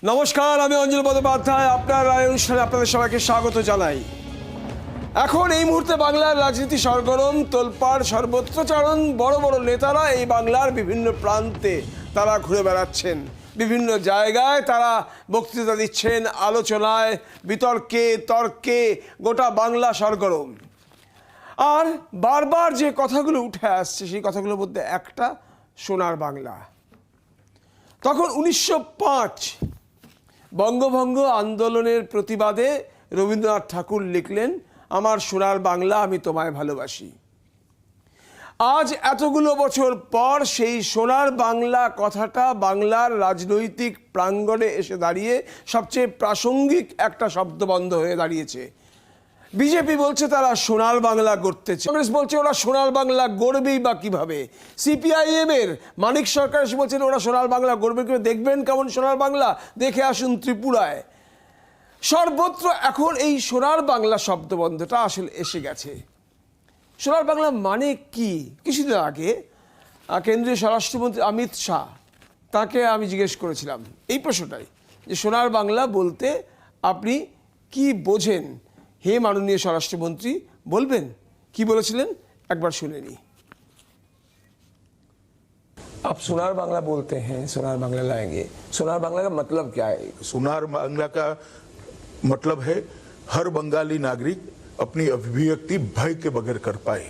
নমস্কার, আমি অঞ্জল বন্দ্যোপাধ্যায় আপনার অনুষ্ঠানে আপনাদের সবাইকে স্বাগত জানাই। এখন এই মুহূর্তে বাংলার রাজনীতি সরগরম, তোলপাড়, সর্বত্রচারণ। বড় বড় নেতারা এই বাংলার বিভিন্ন প্রান্তে তারা ঘুরে বেড়াচ্ছেন, বিভিন্ন জায়গায় তারা বক্তৃতা দিচ্ছেন, আলোচনায়, বিতর্কে, তর্কে গোটা বাংলা সরগরম। আর বারবার যে কথাগুলো উঠে আসছে সেই কথাগুলোর মধ্যে একটা সোনার বাংলা। তখন 1905 বঙ্গভঙ্গ আন্দোলনের প্রতিবাদে রবীন্দ্রনাথ ঠাকুর লিখলেন, আমার সোনার বাংলা আমি তোমায় ভালোবাসি। আজ এতগুলো বছর পর সেই সোনার বাংলা কথাটা বাংলার রাজনৈতিক প্রাঙ্গণে এসে দাঁড়িয়ে সবচেয়ে প্রাসঙ্গিক একটা শব্দবন্ধ হয়ে দাঁড়িয়েছে। বিজেপি বলছে তারা সোনার বাংলা গড়তে চায়, কংগ্রেস বলছে ওরা সোনার বাংলা গড়বেই বা কীভাবে, সিপিআইএমের মানিক সরকার এসে বলছেন ওরা সোনার বাংলা গড়বে কীভাবে, দেখবেন কেমন সোনার বাংলা, দেখে আসুন ত্রিপুরায়। সর্বত্র এখন এই সোনার বাংলা শব্দবন্ধটা আসলে এসে গেছে। সোনার বাংলা মানে কি? কিছুদিন আগে কেন্দ্রীয় স্বরাষ্ট্রমন্ত্রী অমিত শাহ, তাকে আমি জিজ্ঞেস করেছিলাম এই প্রশ্নটাই, যে সোনার বাংলা বলতে আপনি কি বোঝেন হে মাননীয় স্বরাষ্ট্রমন্ত্রী, বলবেন কি বলেছিলেন? একবার শুনে নি। आप सुनार बांग्ला बोलते हैं, सुनार बांग्ला लाएंगे, सुनार बांग्ला का मतलब क्या है? सुनार बांग्ला का मतलब है हर बंगाली नागरिक अपनी अभिव्यक्ति भय के बगैर कर पाए,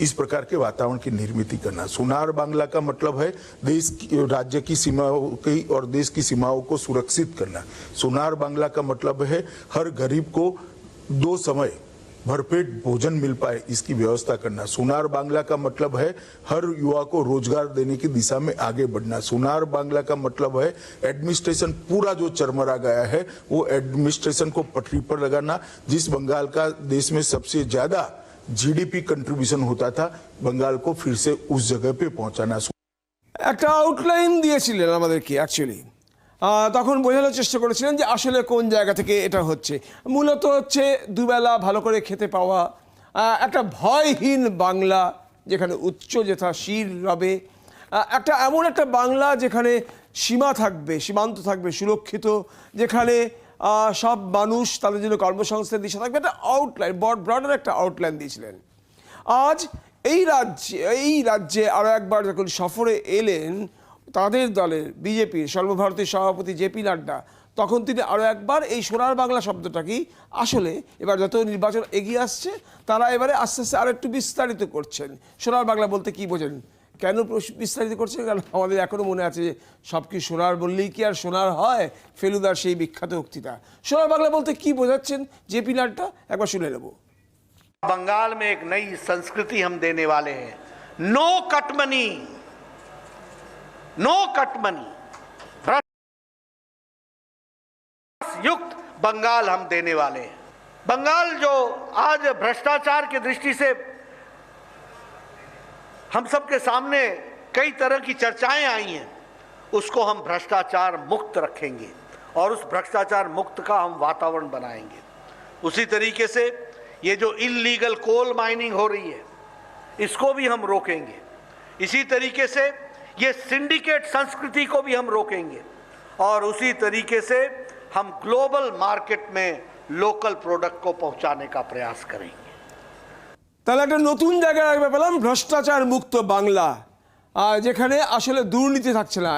इस प्रकार के वातावरण की निर्मित करना। सुनार बांग्ला का मतलब है देश की, राज्य की सीमाओं की और देश की सीमाओं को सुरक्षित करना। सुनार बांग्ला का मतलब है हर गरीब को 2 समय भरपेट भोजन मिल पाए, इसकी व्यवस्था करना। सुनार बांग्ला का मतलब है हर युवा को रोजगार देने की दिशा में आगे बढ़ना। सुनार बांग्ला का मतलब है एडमिनिस्ट्रेशन पूरा जो चरमरा गया है वो एडमिनिस्ट्रेशन को पटरी पर लगाना। जिस बंगाल का देश में सबसे ज्यादा जीडीपी कंट्रीब्यूशन होता था, बंगाल को फिर से उस जगह पे पहुंचाना। একটা আউটলাইন দিয়েছিলেন আমাদেরকে, অ্যাকচুয়ালি তখন বোঝানোর চেষ্টা করেছিলেন যে আসলে কোন জায়গা থেকে এটা হচ্ছে। মূলত হচ্ছে দুবেলা ভালো করে খেতে পাওয়া, একটা ভয়হীন বাংলা যেখানে উচ্চ যেথা শির রবে, একটা এমন একটা বাংলা যেখানে সীমা থাকবে, সীমান্ত থাকবে সুরক্ষিত, যেখানে সব মানুষ তাদের জন্য কর্মসংস্থান দিশা থাকবে, একটা আউটলাইন, ব্রডার একটা আউটলাইন দিয়েছিলেন। আজ এই রাজ্যে আরও একবার যখন সফরে এলেন তাদের দলের বিজেপির সর্বভারতীয় সভাপতি জেপি নাড্ডা, তখন তিনি আরও একবার এই সোনার বাংলা শব্দটা কি আসলে এবার যত নির্বাচন এগিয়ে আসছে তারা এবারে আস্তে আস্তে আরও একটু বিস্তারিত করছেন। সোনার বাংলা বলতে কি বোঝেন, কেন বিস্তারিত করছেন? কারণ আমাদের এখনও মনে আছে যে সব কি সোনার বললেই কি আর সোনার হয়, ফেলুদার সেই বিখ্যাত উক্তিটা। সোনার বাংলা বলতে কি বোঝাচ্ছেন জেপি নাড্ডা, একবার শুনে নেব। बंगाल में एक नई संस्कृति हम देने वाले हैं। No cut money, no cut money, युक्त बंगाल हम देने वाले हैं। बंगाल जो आज भ्रष्टाचार की दृष्टि से हम सबके सामने कई तरह की चर्चाएं आई हैं, उसको हम भ्रष्टाचार मुक्त रखेंगे और उस भ्रष्टाचार मुक्त का हम वातावरण बनाएंगे। उसी तरीके से ये जो इल्लीगल कोल माइनिंग हो रही है इसको भी हम रोकेंगे। इसी तरीके से ये सिंडिकेट संस्कृति को भी हम रोकेंगे और उसी तरीके से हम ग्लोबल मार्केट में लोकल प्रोडक्ट को पहुंचाने का प्रयास करेंगे। তাহলে একটা নতুন জায়গায় পেলাম, ভ্রষ্টাচার মুক্ত বাংলা, যেখানে আসলে দুর্নীতি থাকছে না।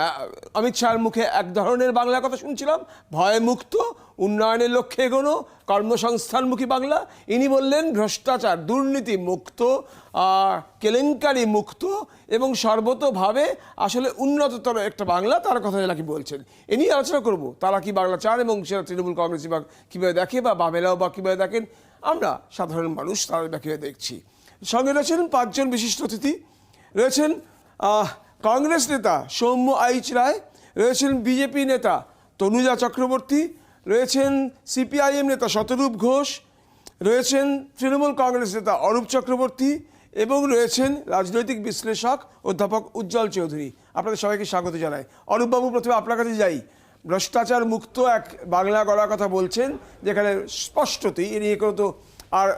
অমিত শাহের মুখে এক ধরনের বাংলার কথা শুনছিলাম, ভয়মুক্ত, উন্নয়নের লক্ষ্যে এগোনো, কর্মসংস্থানমুখী বাংলা। ইনি বললেন ভ্রষ্টাচার, দুর্নীতি মুক্ত, কেলেঙ্কারি মুক্ত এবং সর্বতোভাবে আসলে উন্নততর একটা বাংলা, তার কথা নাকি বলছেন। এ নিয়ে আলোচনা করব, তারা কি বাংলা চান এবং সেটা তৃণমূল কংগ্রেস বা কীভাবে দেখে বা বামেরাও বা কীভাবে দেখেন, আমরা সাধারণ মানুষ তারা কীভাবে দেখছি। সঙ্গে রয়েছেন 5 জন বিশিষ্ট অতিথি। রয়েছেন কংগ্রেস নেতা সৌম্য আইচ রায়, রয়েছেন বিজেপি নেতা তনুজা চক্রবর্তী, রয়েছেন সিপিআইএম নেতা শতরূপ ঘোষ, রয়েছেন তৃণমূল কংগ্রেস নেতা অরূপ চক্রবর্তী এবং রয়েছেন রাজনৈতিক বিশ্লেষক অধ্যাপক উজ্জ্বল চৌধুরী। আপনাদের সবাইকে স্বাগত জানাই। অরূপবাবু, প্রথমে আপনার কাছে যাই। ভ্রষ্টাচার মুক্ত এক বাংলা গড়ার কথা বলছেন, যেখানে স্পষ্টতই এ নিয়ে কোনো তো আর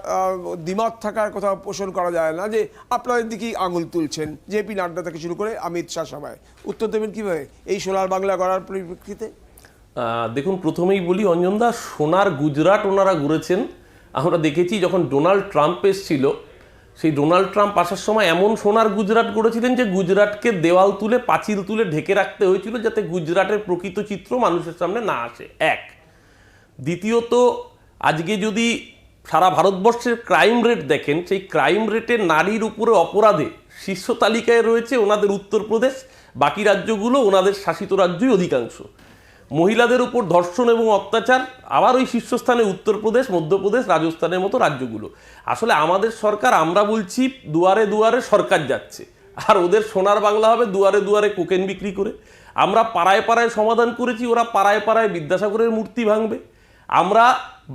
দ্বিমত থাকার কথা পোষণ করা যায় না যে আপনাদের দিকেই আঙুল তুলছেন জেপি নাড্ডা থেকে শুরু করে অমিত শাহ সবাই। উত্তর দেবেন কীভাবে এই সোনার বাংলা গড়ার পরিপ্রেক্ষিতে? দেখুন, প্রথমেই বলি অঞ্জনদা, সোনার গুজরাট ওনারা ঘুরেছেন। আমরা দেখেছি যখন ডোনাল্ড ট্রাম্প এসেছিল, সেই ডোনাল্ড ট্রাম্প আসার সময় এমন সোনার গুজরাট গড়েছিলেন যে গুজরাটকে দেওয়াল তুলে, পাঁচিল তুলে ঢেকে রাখতে হয়েছিল যাতে গুজরাটের প্রকৃত চিত্র মানুষের সামনে না আসে। এক, দ্বিতীয়ত, আজকে যদি সারা ভারতবর্ষের ক্রাইম রেট দেখেন, সেই ক্রাইম রেটে নারীর উপরে অপরাধে শীর্ষ তালিকায় রয়েছে ওনাদের উত্তরপ্রদেশ, বাকি রাজ্যগুলো ওনাদের শাসিত রাজ্যই অধিকাংশ। মহিলাদের উপর ধর্ষণ এবং অত্যাচার আবার ওই শীর্ষস্থানে উত্তরপ্রদেশ, মধ্যপ্রদেশ, রাজস্থানের মতো রাজ্যগুলো। আসলে আমাদের সরকার, আমরা বলছি দুয়ারে দুয়ারে সরকার যাচ্ছে, আর ওদের সোনার বাংলা হবে দুয়ারে দুয়ারে কোকেন বিক্রি করে। আমরা পাড়ায় পাড়ায় সমাধান করেছি, ওরা পাড়ায় পাড়ায় বিদ্যাসাগরের মূর্তি ভাঙবে। আমরা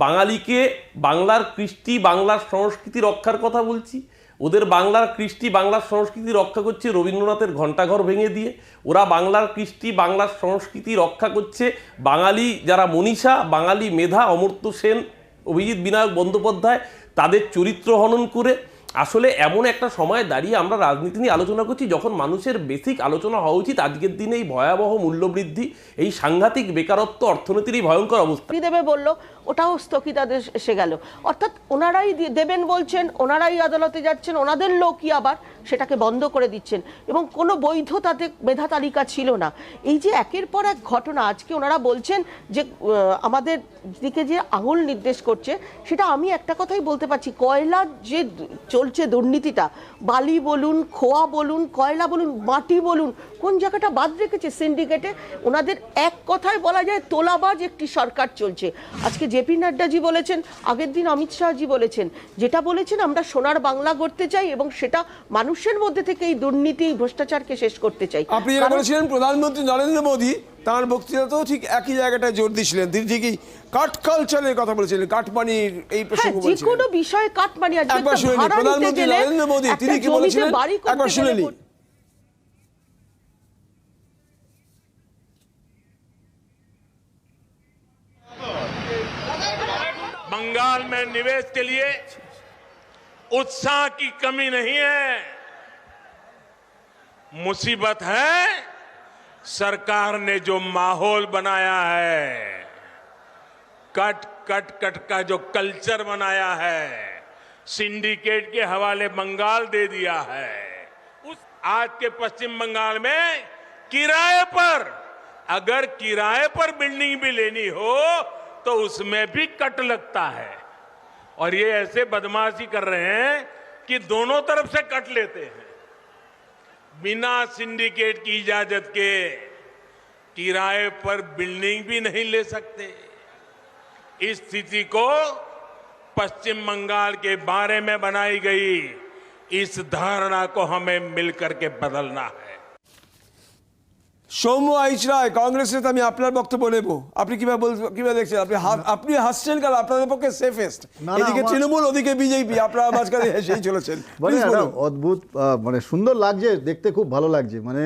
বাঙালিকে বাংলার কৃষ্টি, বাংলার সংস্কৃতি রক্ষার কথা বলছি, ওদের বাংলার কৃষ্টি, বাংলার সংস্কৃতি রক্ষা করছে রবীন্দ্রনাথের ঘণ্টাঘর ভেঙে দিয়ে। ওরা বাংলার কৃষ্টি, বাংলার সংস্কৃতি রক্ষা করছে বাঙালি যারা মনীষা, বাঙালি মেধা, অমর্ত্য সেন, অভিজিৎ বিনায়ক বন্দ্যোপাধ্যায়, তাদের চরিত্র হনন করে। আসলে এমন একটা সময় দাঁড়িয়ে আমরা রাজনীতি নিয়ে আলোচনা করছি যখন মানুষের বেসিক আলোচনা হওয়া উচিত আজকের দিনে এই ভয়াবহ মূল্যবৃদ্ধি, এই সাংঘাতিক বেকারত্ব, অর্থনীতির এই ভয়ঙ্কর অবস্থা। দেবে বললো, ওটাও স্থগিতাদেশ এসে গেল। অর্থাৎ ওনারাই দেবেন বলছেন, ওনারাই আদালতে যাচ্ছেন, ওনাদের লোকই আবার সেটাকে বন্ধ করে দিচ্ছেন, এবং কোনো বৈধ তাদের মেধা তালিকা ছিল না। এই যে একের পর এক ঘটনা, আজকে ওনারা বলছেন যে আমাদের দিকে যে আঙুল নির্দেশ করছে, সেটা আমি একটা কথাই বলতে পারছি, কয়লার যে চলছে দুর্নীতিটা, বালি বলুন, খোয়া বলুন, কয়লা বলুন, মাটি বলুন, কোন জায়গাটা বাদ রেখেছে সিন্ডিকেটে? ওনাদের এক কথায় বলা যায় তোলাবাজ একটি সরকার চলছে। আজকে জেপি নাড্ডাজি বলেছেন, আগের দিন অমিত শাহজি বলেছেন, যেটা বলেছেন আমরা সোনার বাংলা গড়তে চাই এবং সেটা মানুষের মধ্যে থেকে এই দুর্নীতি, ভ্রষ্টাচারকে শেষ করতে চাই। আপনি যেটা বলেছিলেন, প্রধানমন্ত্রী নরেন্দ্র মোদী তাঁর বক্তৃতাতেও ঠিক একই জায়গাটায় জোর দিয়েছিলেন। তিনি ঠিকই কাট কালচারের কথা বলেছিলেন, কাটমানির এই প্রসঙ্গ বলেছিলেন। যে কোনো বিষয়ে কাটমানি, একবার শুনে নিন প্রধানমন্ত্রী নরেন্দ্র মোদী তিনি কি বলেছিলেন, একবার শুনে নিন। बंगाल में निवेश के लिए उत्साह की कमी नहीं है, मुसीबत है सरकार ने जो माहौल बनाया है, कट कट कट का जो कल्चर बनाया है, सिंडिकेट के हवाले बंगाल दे दिया है। उस आज के पश्चिम बंगाल में किराए पर, अगर किराए पर बिल्डिंग भी लेनी हो तो उसमें भी कट लगता है, और ये ऐसे बदमाशी कर रहे हैं कि दोनों तरफ से कट लेते हैं। बिना सिंडिकेट की इजाजत के किराए पर बिल्डिंग भी नहीं ले सकते। इस स्थिति को पश्चिम बंगाल के बारे में बनाई गई इस धारणा को हमें मिलकर के बदलना है। সৌম্য আইচ রায়, কংগ্রেস নেতা, আমি আপনার বক্তব্য নেব। আপনি কিভাবে দেখছেন? আপনি হাসছেন কারণ আপনাদের পক্ষে সেফেস্ট, এদিকে তৃণমূল, ওদিকে বিজেপি, আপনারা মাঝখানে হেসেই চলেছেন। মানে অদ্ভুত, মানে সুন্দর লাগছে দেখতে, খুব ভালো লাগছে। মানে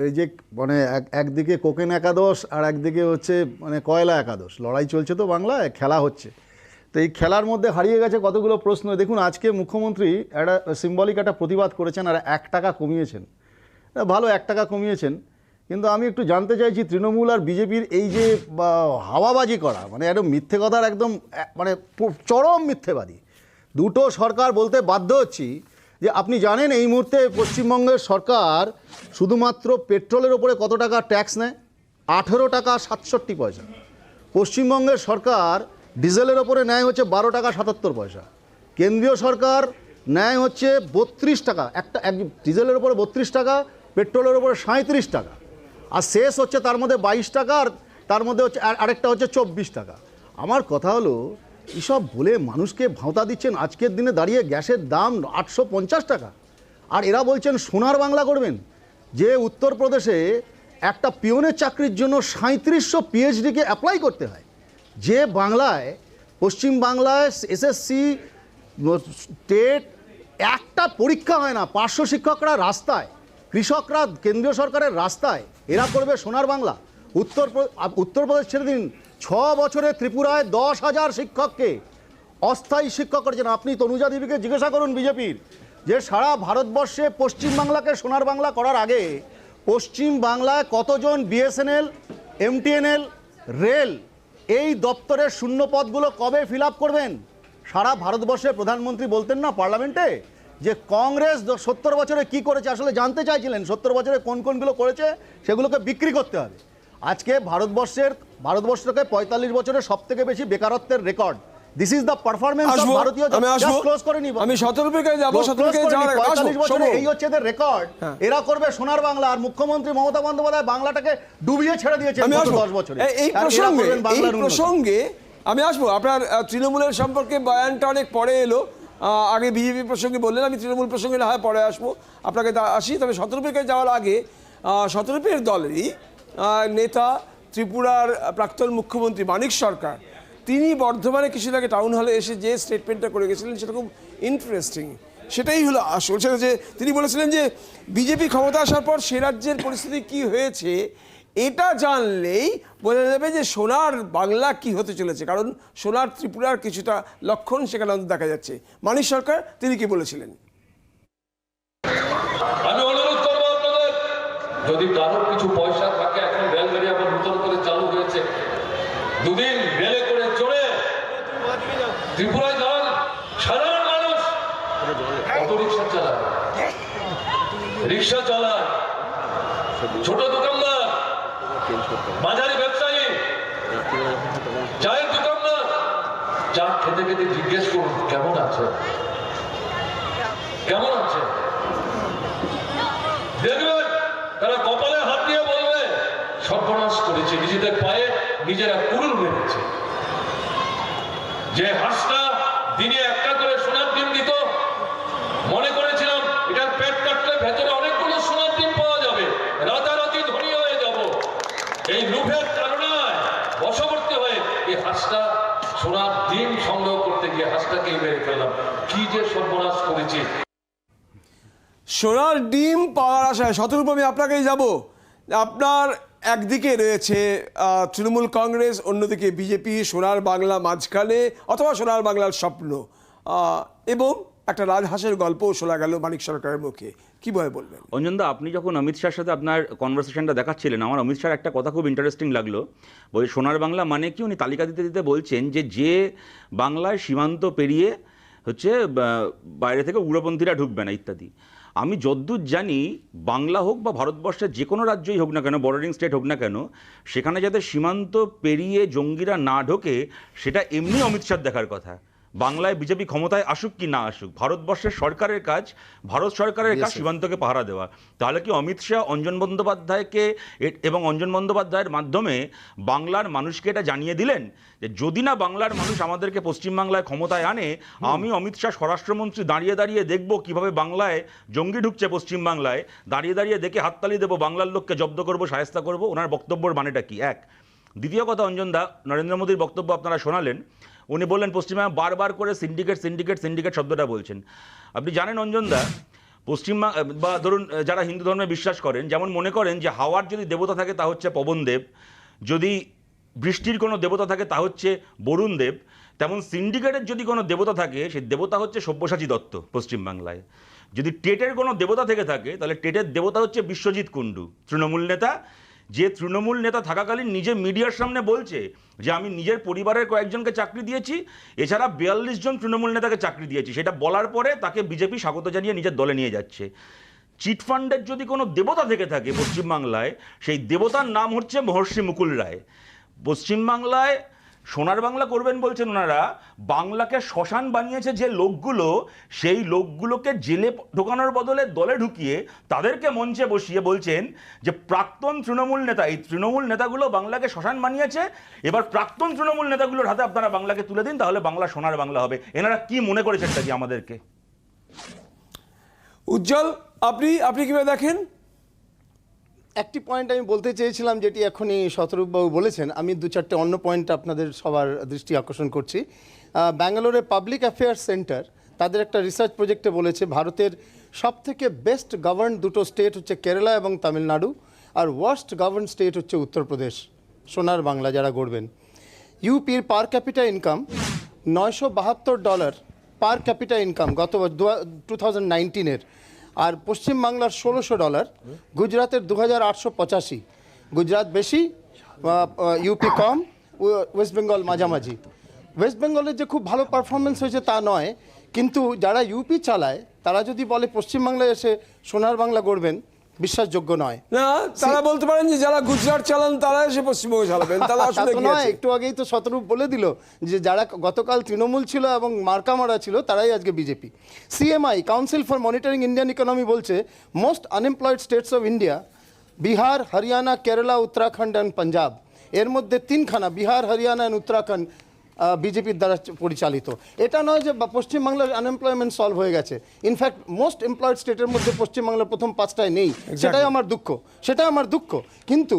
এই যে মানে একদিকে কোকেন একাদশ আর একদিকে হচ্ছে মানে কয়লা একাদশ, লড়াই চলছে তো বাংলায়, খেলা হচ্ছে। তো এই খেলার মধ্যে হারিয়ে গেছে কতগুলো প্রশ্ন। দেখুন, আজকে মুখ্যমন্ত্রী একটা সিম্বলিক একটা প্রতিবাদ করেছেন আর 1 টাকা কমিয়েছেন। ভালো, 1 টাকা কমিয়েছেন, কিন্তু আমি একটু জানতে চাইছি তৃণমূল আর বিজেপির এই যে হাওয়াবাজি করা, মানে একদম মিথ্যে কথার, একদম মানে চরম মিথ্যেবাদী দুটো সরকার বলতে বাধ্য হচ্ছি যে আপনি জানেন এই মুহূর্তে পশ্চিমবঙ্গের সরকার শুধুমাত্র পেট্রোলের ওপরে কত টাকা ট্যাক্স নেয়? 18 টাকা 67 পয়সা। পশ্চিমবঙ্গের সরকার ডিজেলের ওপরে নেয় হচ্ছে 12 টাকা 77 পয়সা। কেন্দ্রীয় সরকার নেয় হচ্ছে 32 টাকা, এক ডিজেলের ওপরে 32 টাকা, পেট্রোলের ওপরে 37 টাকা, আর শেষ হচ্ছে তার মধ্যে 22 টাকা, আর তার মধ্যে হচ্ছে আরেকটা হচ্ছে 24 টাকা। আমার কথা হলো, এসব বলে মানুষকে ভাঁওতা দিচ্ছেন। আজকের দিনে দাঁড়িয়ে গ্যাসের দাম 850 টাকা, আর এরা বলছেন সোনার বাংলা করবেন। যে উত্তরপ্রদেশে একটা পিওনের চাকরির জন্য 3700 পিএইচডিকে অ্যাপ্লাই করতে হয়, যে বাংলায়, পশ্চিম বাংলায় এসএসসি টেট একটা পরীক্ষা হয় না, 500 শিক্ষকরা রাস্তায়, কৃষকরা কেন্দ্রীয় সরকারের রাস্তায়, এরা করবে সোনার বাংলা? উত্তরপ্রদেশ ছেড়ে দিন, 6 বছরে ত্রিপুরায় 10,000 শিক্ষককে অস্থায়ী শিক্ষক করেছেন। আপনি তনুজা দেবীকে জিজ্ঞাসা করুন বিজেপির, যে সারা ভারতবর্ষে পশ্চিমবাংলাকে সোনার বাংলা করার আগে পশ্চিম বাংলায় কতজন বিএসএনএল, এমটিএনএল, রেল এই দপ্তরের শূন্য পদগুলো কবে ফিল আপ করবেন? সারা ভারতবর্ষের প্রধানমন্ত্রী বলতেন না পার্লামেন্টে যে কংগ্রেস 70 বছরে কি করেছে, আসলে জানতে চাইছিলেন 70 বছরে কোন কোনগুলো করেছে সেগুলোকে বিক্রি করতে হবে। আজকে ভারতবর্ষকে 45 বছরের সব থেকে বেশি বেকারত্বের record. This is the performance of ভারতীয়। ক্লোজ করে নিব, আমি 17 যাবো, 17 যাওয়ার আগে 45 বছরে এই হচ্ছে এদের রেকর্ড। এরা করবে সোনার বাংলা, আর মুখ্যমন্ত্রী মমতা বন্দ্যোপাধ্যায় বাংলাটাকে ডুবিয়ে ছেড়ে দিয়েছেন গত 10 বছরে। এই প্রসঙ্গে আমি আসবো। আপনার তৃণমূলের সম্পর্কে বয়ানটা অনেক পরে এলো, আগে বিজেপি প্রসঙ্গে বললেন, আমি তৃণমূল প্রসঙ্গে না হয় পরে আসবো, আপনাকে আসি। তবে 17 যাওয়ার আগে 17 দলেরই নেতা ত্রিপুরার প্রাক্তন মুখ্যমন্ত্রী মানিক সরকার, তিনি বর্ধমানে কিছুদিন আগে টাউন হলে এসে যে স্টেটমেন্টটা করে গেছিলেন সেটা খুব ইন্টারেস্টিং। সেটাই হলো আসল, সেটা যে তিনি বলেছিলেন যে বিজেপি ক্ষমতা আসার পর সে রাজ্যের পরিস্থিতি কি হয়েছে এটা জানলেই বোঝা যাবে যে সোনার বাংলা কি হতে চলেছে, কারণ সোনার ত্রিপুরার কিছুটা লক্ষণ সেখানে দেখা যাচ্ছে। মানিক সরকার তিনি কি বলেছিলেন? আমি অনুরোধ করবো আপনাদের, যদি কারোর কিছু পয়সা থাকে, এখন রেলগাড়ি আবার নতুন করে চালু হয়েছে, দুদিন রেলে করে চড়ে ত্রিপুরায় যান। সাধারণ মানুষ অটো রিক্সা চালায়, রিক্সা চালায়, ছোট দোকানদার, বাজারে ব্যবসায়ী, চায়ের দোকানদার, চা খেতে খেতে জিজ্ঞেস করুন কেমন আছে, কেমন আছে। দেখবেন তারা কপালে হাত দিয়ে বলবে সর্বনাশ করেছে, নিজেদের পায়ে নিজেরা কুড়ুল মেরেছে। যে হাঁসটা দিনে একটা করে সোনার ডিম দিত, মনে করেছিলাম এটার পেট কাটলে ভেতরে অনেকগুলো সোনার ডিম পাওয়া যাবে, রাতারাতি ধনী হয়ে যাব। এই লোভের কারণে বশবর্তী হয়ে এই হাঁসটা সোনার ডিম সংগ্রহ করতে গিয়ে হাঁসটাকেই মেরে ফেললাম। কি যে সর্বনাশ করেছি। সোনার ডিম পাওয়ার আশায় 17 আমি আপনাকেই যাব। আপনার একদিকে রয়েছে তৃণমূল কংগ্রেস, অন্যদিকে বিজেপি, সোনার বাংলা মাঝখানে, অথবা সোনার বাংলার স্বপ্ন, এবং একটা রাজহাঁসের গল্পও শোনা গেল মানিক সরকারের মুখে। কীভাবে বলবেন? অঞ্জনদা, আপনি যখন অমিত শাহর সাথে আপনার কনভারসেশনটা দেখাচ্ছিলেন, আমার অমিত শাহর একটা কথা খুব ইন্টারেস্টিং লাগলো। বই সোনার বাংলা মানে কি, উনি তালিকা দিতে দিতে বলছেন যে বাংলায় সীমান্ত পেরিয়ে হচ্ছে বাইরে থেকে উগ্রপন্থীরা ঢুকবে না ইত্যাদি। আমি যদ্দূর জানি, বাংলা হোক বা ভারতবর্ষের যে কোনো রাজ্যই হোক না কেন, বর্ডারিং স্টেট হোক না কেন, সেখানে যাতে সীমান্ত পেরিয়ে জঙ্গিরা না ঢোকে সেটা এমনি অমিত শাহ দেখার কথা। বাংলায় বিজেপি ক্ষমতায় আসুক কি না আসুক, ভারতবর্ষের সরকারের কাজ, ভারত সরকারের কাজ সীমান্তকে পাহারা দেওয়া। তাহলে কি অমিত শাহ অঞ্জন বন্দ্যোপাধ্যায়কে এবং অঞ্জন বন্দ্যোপাধ্যায়ের মাধ্যমে বাংলার মানুষকে এটা জানিয়ে দিলেন যে যদি না বাংলার মানুষ আমাদেরকে পশ্চিমবাংলায় ক্ষমতায় আনে, আমি অমিত শাহ স্বরাষ্ট্রমন্ত্রী দাঁড়িয়ে দাঁড়িয়ে দেখব কিভাবে বাংলায় জঙ্গি ঢুকছে পশ্চিমবাংলায়, দাঁড়িয়ে দাঁড়িয়ে দেখে হাততালি দেবো, বাংলার লোককে জব্দ করবো, শায়েস্তা করবো। ওনার বক্তব্যের মানেটা কি? এক। দ্বিতীয় কথা, অঞ্জনদা, নরেন্দ্র মোদীর বক্তব্য আপনারা শোনালেন। উনি বললেন পশ্চিমবঙ্গে বারবার করে সিন্ডিকেট সিন্ডিকেট সিন্ডিকেট শব্দটা বলছেন। আপনি জানেন অঞ্জনদা, পশ্চিমবঙ্গ বা ধরুন যারা হিন্দু ধর্মে বিশ্বাস করেন, যেমন মনে করেন যে হাওয়ার যদি দেবতা থাকে তা হচ্ছে পবনদেব, যদি বৃষ্টির কোনো দেবতা থাকে তা হচ্ছে বরুণ দেব, তেমন সিন্ডিকেটের যদি কোনো দেবতা থাকে সেই দেবতা হচ্ছে সব্যসাচী দত্ত পশ্চিমবাংলায়। যদি টেটের কোনো দেবতা থেকে থাকে তাহলে টেটের দেবতা হচ্ছে বিশ্বজিৎ কুণ্ডু, তৃণমূল নেতা, যে তৃণমূল নেতা থাকাকালীন নিজে মিডিয়ার সামনে বলছে যে আমি নিজের পরিবারের কয়েকজনকে চাকরি দিয়েছি, এছাড়া 42 জন তৃণমূল নেতাকে চাকরি দিয়েছি। সেটা বলার পরে তাকে বিজেপি স্বাগত জানিয়ে নিজের দলে নিয়ে যাচ্ছে। চিটফান্ডের যদি কোনো দেবতা থেকে থাকে পশ্চিমবাংলায়, সেই দেবতার নাম হচ্ছে মহর্ষি মুকুল রায়। পশ্চিমবাংলায় সোনার বাংলা করবেন বলছেন ওনারা, বাংলাকে শ্মশান বানিয়েছে যে লোকগুলো, সেই লোকগুলোকে জেলে ঢোকানোর বদলে দলে ঢুকিয়ে তাদেরকে মঞ্চে বসিয়ে বলছেন যে প্রাক্তন তৃণমূল নেতা, এই তৃণমূল নেতাগুলো বাংলাকে শ্মশান বানিয়েছে, এবার প্রাক্তন তৃণমূল নেতাগুলোর হাতে আপনারা বাংলাকে তুলে দিন, তাহলে বাংলা সোনার বাংলা হবে। এনারা কি মনে করেছেন কি আমাদেরকে? উজ্জ্বল, আপনি কিভাবে দেখেন? একটি পয়েন্ট আমি বলতে চেয়েছিলাম, যেটি এখনই শতরূপবাবু বলেছেন। আমি 2-4টে অন্য পয়েন্ট আপনাদের সবার দৃষ্টি আকর্ষণ করছি। ব্যাঙ্গালোরে পাবলিক অ্যাফেয়ার্স সেন্টার তাদের একটা রিসার্চ প্রজেক্টে বলেছে ভারতের সবথেকে বেস্ট গভর্ন দুটো স্টেট হচ্ছে কেরালা এবং তামিলনাড়ু, আর ওয়ার্স্ট গভর্ন স্টেট হচ্ছে উত্তরপ্রদেশ। সোনার বাংলা যারা গড়বেন। ইউপির পার ক্যাপিটা ইনকাম $972 পার ক্যাপিটা ইনকাম গত 2019-এর, আর পশ্চিমবাংলার $1600, গুজরাতের 2885। গুজরাট বেশি, ইউপি কম, ওয়েস্ট বেঙ্গল মাঝামাঝি। ওয়েস্ট বেঙ্গলের যে খুব ভালো পারফরমেন্স হয়েছে তা নয়, কিন্তু যারা ইউপি চালায় তারা যদি বলে পশ্চিমবাংলায় এসে সোনার বাংলা গড়বেন, বিশ্বাসযোগ্য নয়। না, তারা বলতে পারেন যে যারা গুজরাট চালান তারা এসে পশ্চিমবঙ্গ চালাবেন, তারা তা আসলে তো কি নয়, আছে? একটু আগেই তো শতরূপ বলে দিল যে যারা গতকাল তৃণমূল ছিল এবং মার্কা মারা ছিল তারাই আজকে BJP. CMI, council for monitoring Indian economy বলছে most unemployed states of India Bihar, Haryana, Kerala, Uttarakhand and Punjab. এর মধ্যে তিনখানা বিহার, হরিয়ানা অ্যান্ড উত্তরাখণ্ড বিজেপির দ্বারা পরিচালিত। এটা নয় যে পশ্চিমবাংলার আনএমপ্লয়মেন্ট সলভ হয়ে গেছে। ইনফ্যাক্ট মোস্ট এমপ্লয়েড স্টেটের মধ্যে পশ্চিমবাংলার প্রথম 5টায় নেই, সেটাই আমার দুঃখ। কিন্তু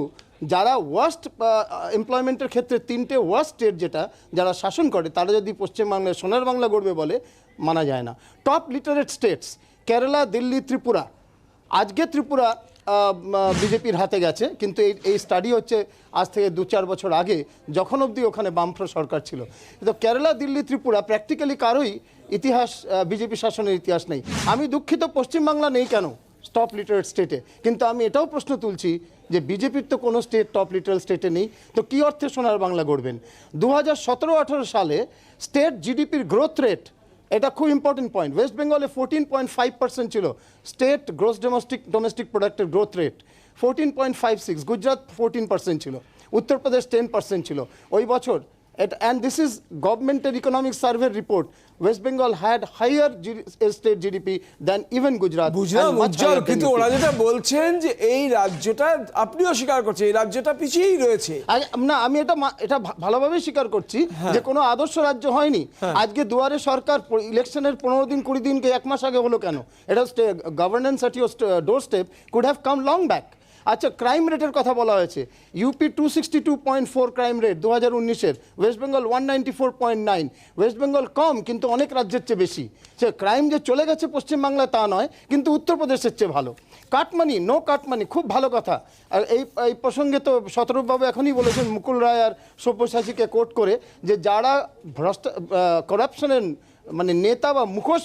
যারা ওয়ার্স্ট এমপ্লয়মেন্টের ক্ষেত্রে 3টে ওয়ার্স্ট স্টেট যেটা যারা শাসন করে, তারা যদি পশ্চিমবাংলায় সোনার বাংলা গড়বে বলে, মানা যায় না। Top literate states Kerala, Delhi, Tripura. আজকে ত্রিপুরা বিজেপির হাতে গেছে, কিন্তু এই স্টাডি হচ্ছে আজ থেকে 2-4 বছর আগে, যখন অবধি ওখানে বামফ্রন্ট সরকার ছিল। তো কেরালা, দিল্লি, ত্রিপুরা প্র্যাকটিক্যালি কারোই ইতিহাস, বিজেপি শাসনের ইতিহাস নেই। আমি দুঃখিত পশ্চিমবাংলা নেই কেন টপ লিটারেট স্টেটে, কিন্তু আমি এটাও প্রশ্ন তুলছি যে বিজেপির তো কোনো স্টেট টপ লিটারেট স্টেটে নেই, তো কী অর্থে সোনার বাংলা গড়বেন? 2017-18 সালে স্টেট জিডিপির গ্রোথ রেট, এটা খুব ইম্পর্টেন্ট পয়েন্ট, ওয়েস্ট বেঙ্গলে 14.5% ছিল স্টেট গ্রোস ডোমেস্টিক প্রোডাক্টের গ্রোথ রেট, 14.56। গুজরাট 14% ছিল, উত্তরপ্রদেশ 10% ছিল ওই বছর। And this is governmental economic survey report. West Bengal had higher state GDP than even Gujarat. বুঝলাম and much Ujjwal, higher than কিন্তু UP. ওরা যেটা বলছেন যে এই রাজ্যটা, আপনিও স্বীকার করছেন এই রাজ্যটা পিছিয়েই রয়েছে। না, আমি এটা ভালোভাবেই স্বীকার করছি যে কোনো আদর্শ রাজ্য হয়নি। আজকে দুয়ারে সরকার ইলেকশনের 15 দিন 20 দিনকে 1 মাস আগে হলো কেন? এটা governance at your doorstep could have come long back. আচ্ছা, ক্রাইম রেটের কথা বলা হয়েছে। ইউপি 262.4 ক্রাইম রেট 2019-এর, ওয়েস্ট বেঙ্গল 194.9। ওয়েস্ট বেঙ্গল কম, কিন্তু অনেক রাজ্যের চেয়ে বেশি। সে ক্রাইম যে চলে গেছে পশ্চিমবাংলায় তা নয়, কিন্তু উত্তরপ্রদেশের চেয়ে ভালো। কাটমানি, নো কাটমানি, খুব ভালো কথা। আর এই প্রসঙ্গে তো শতরূপবাবু এখনই বলেছেন, মুকুল রায় আর সব্যসাচীকে কোট করে, যে যারা করাপশনের মানে নেতা বা মুখোশ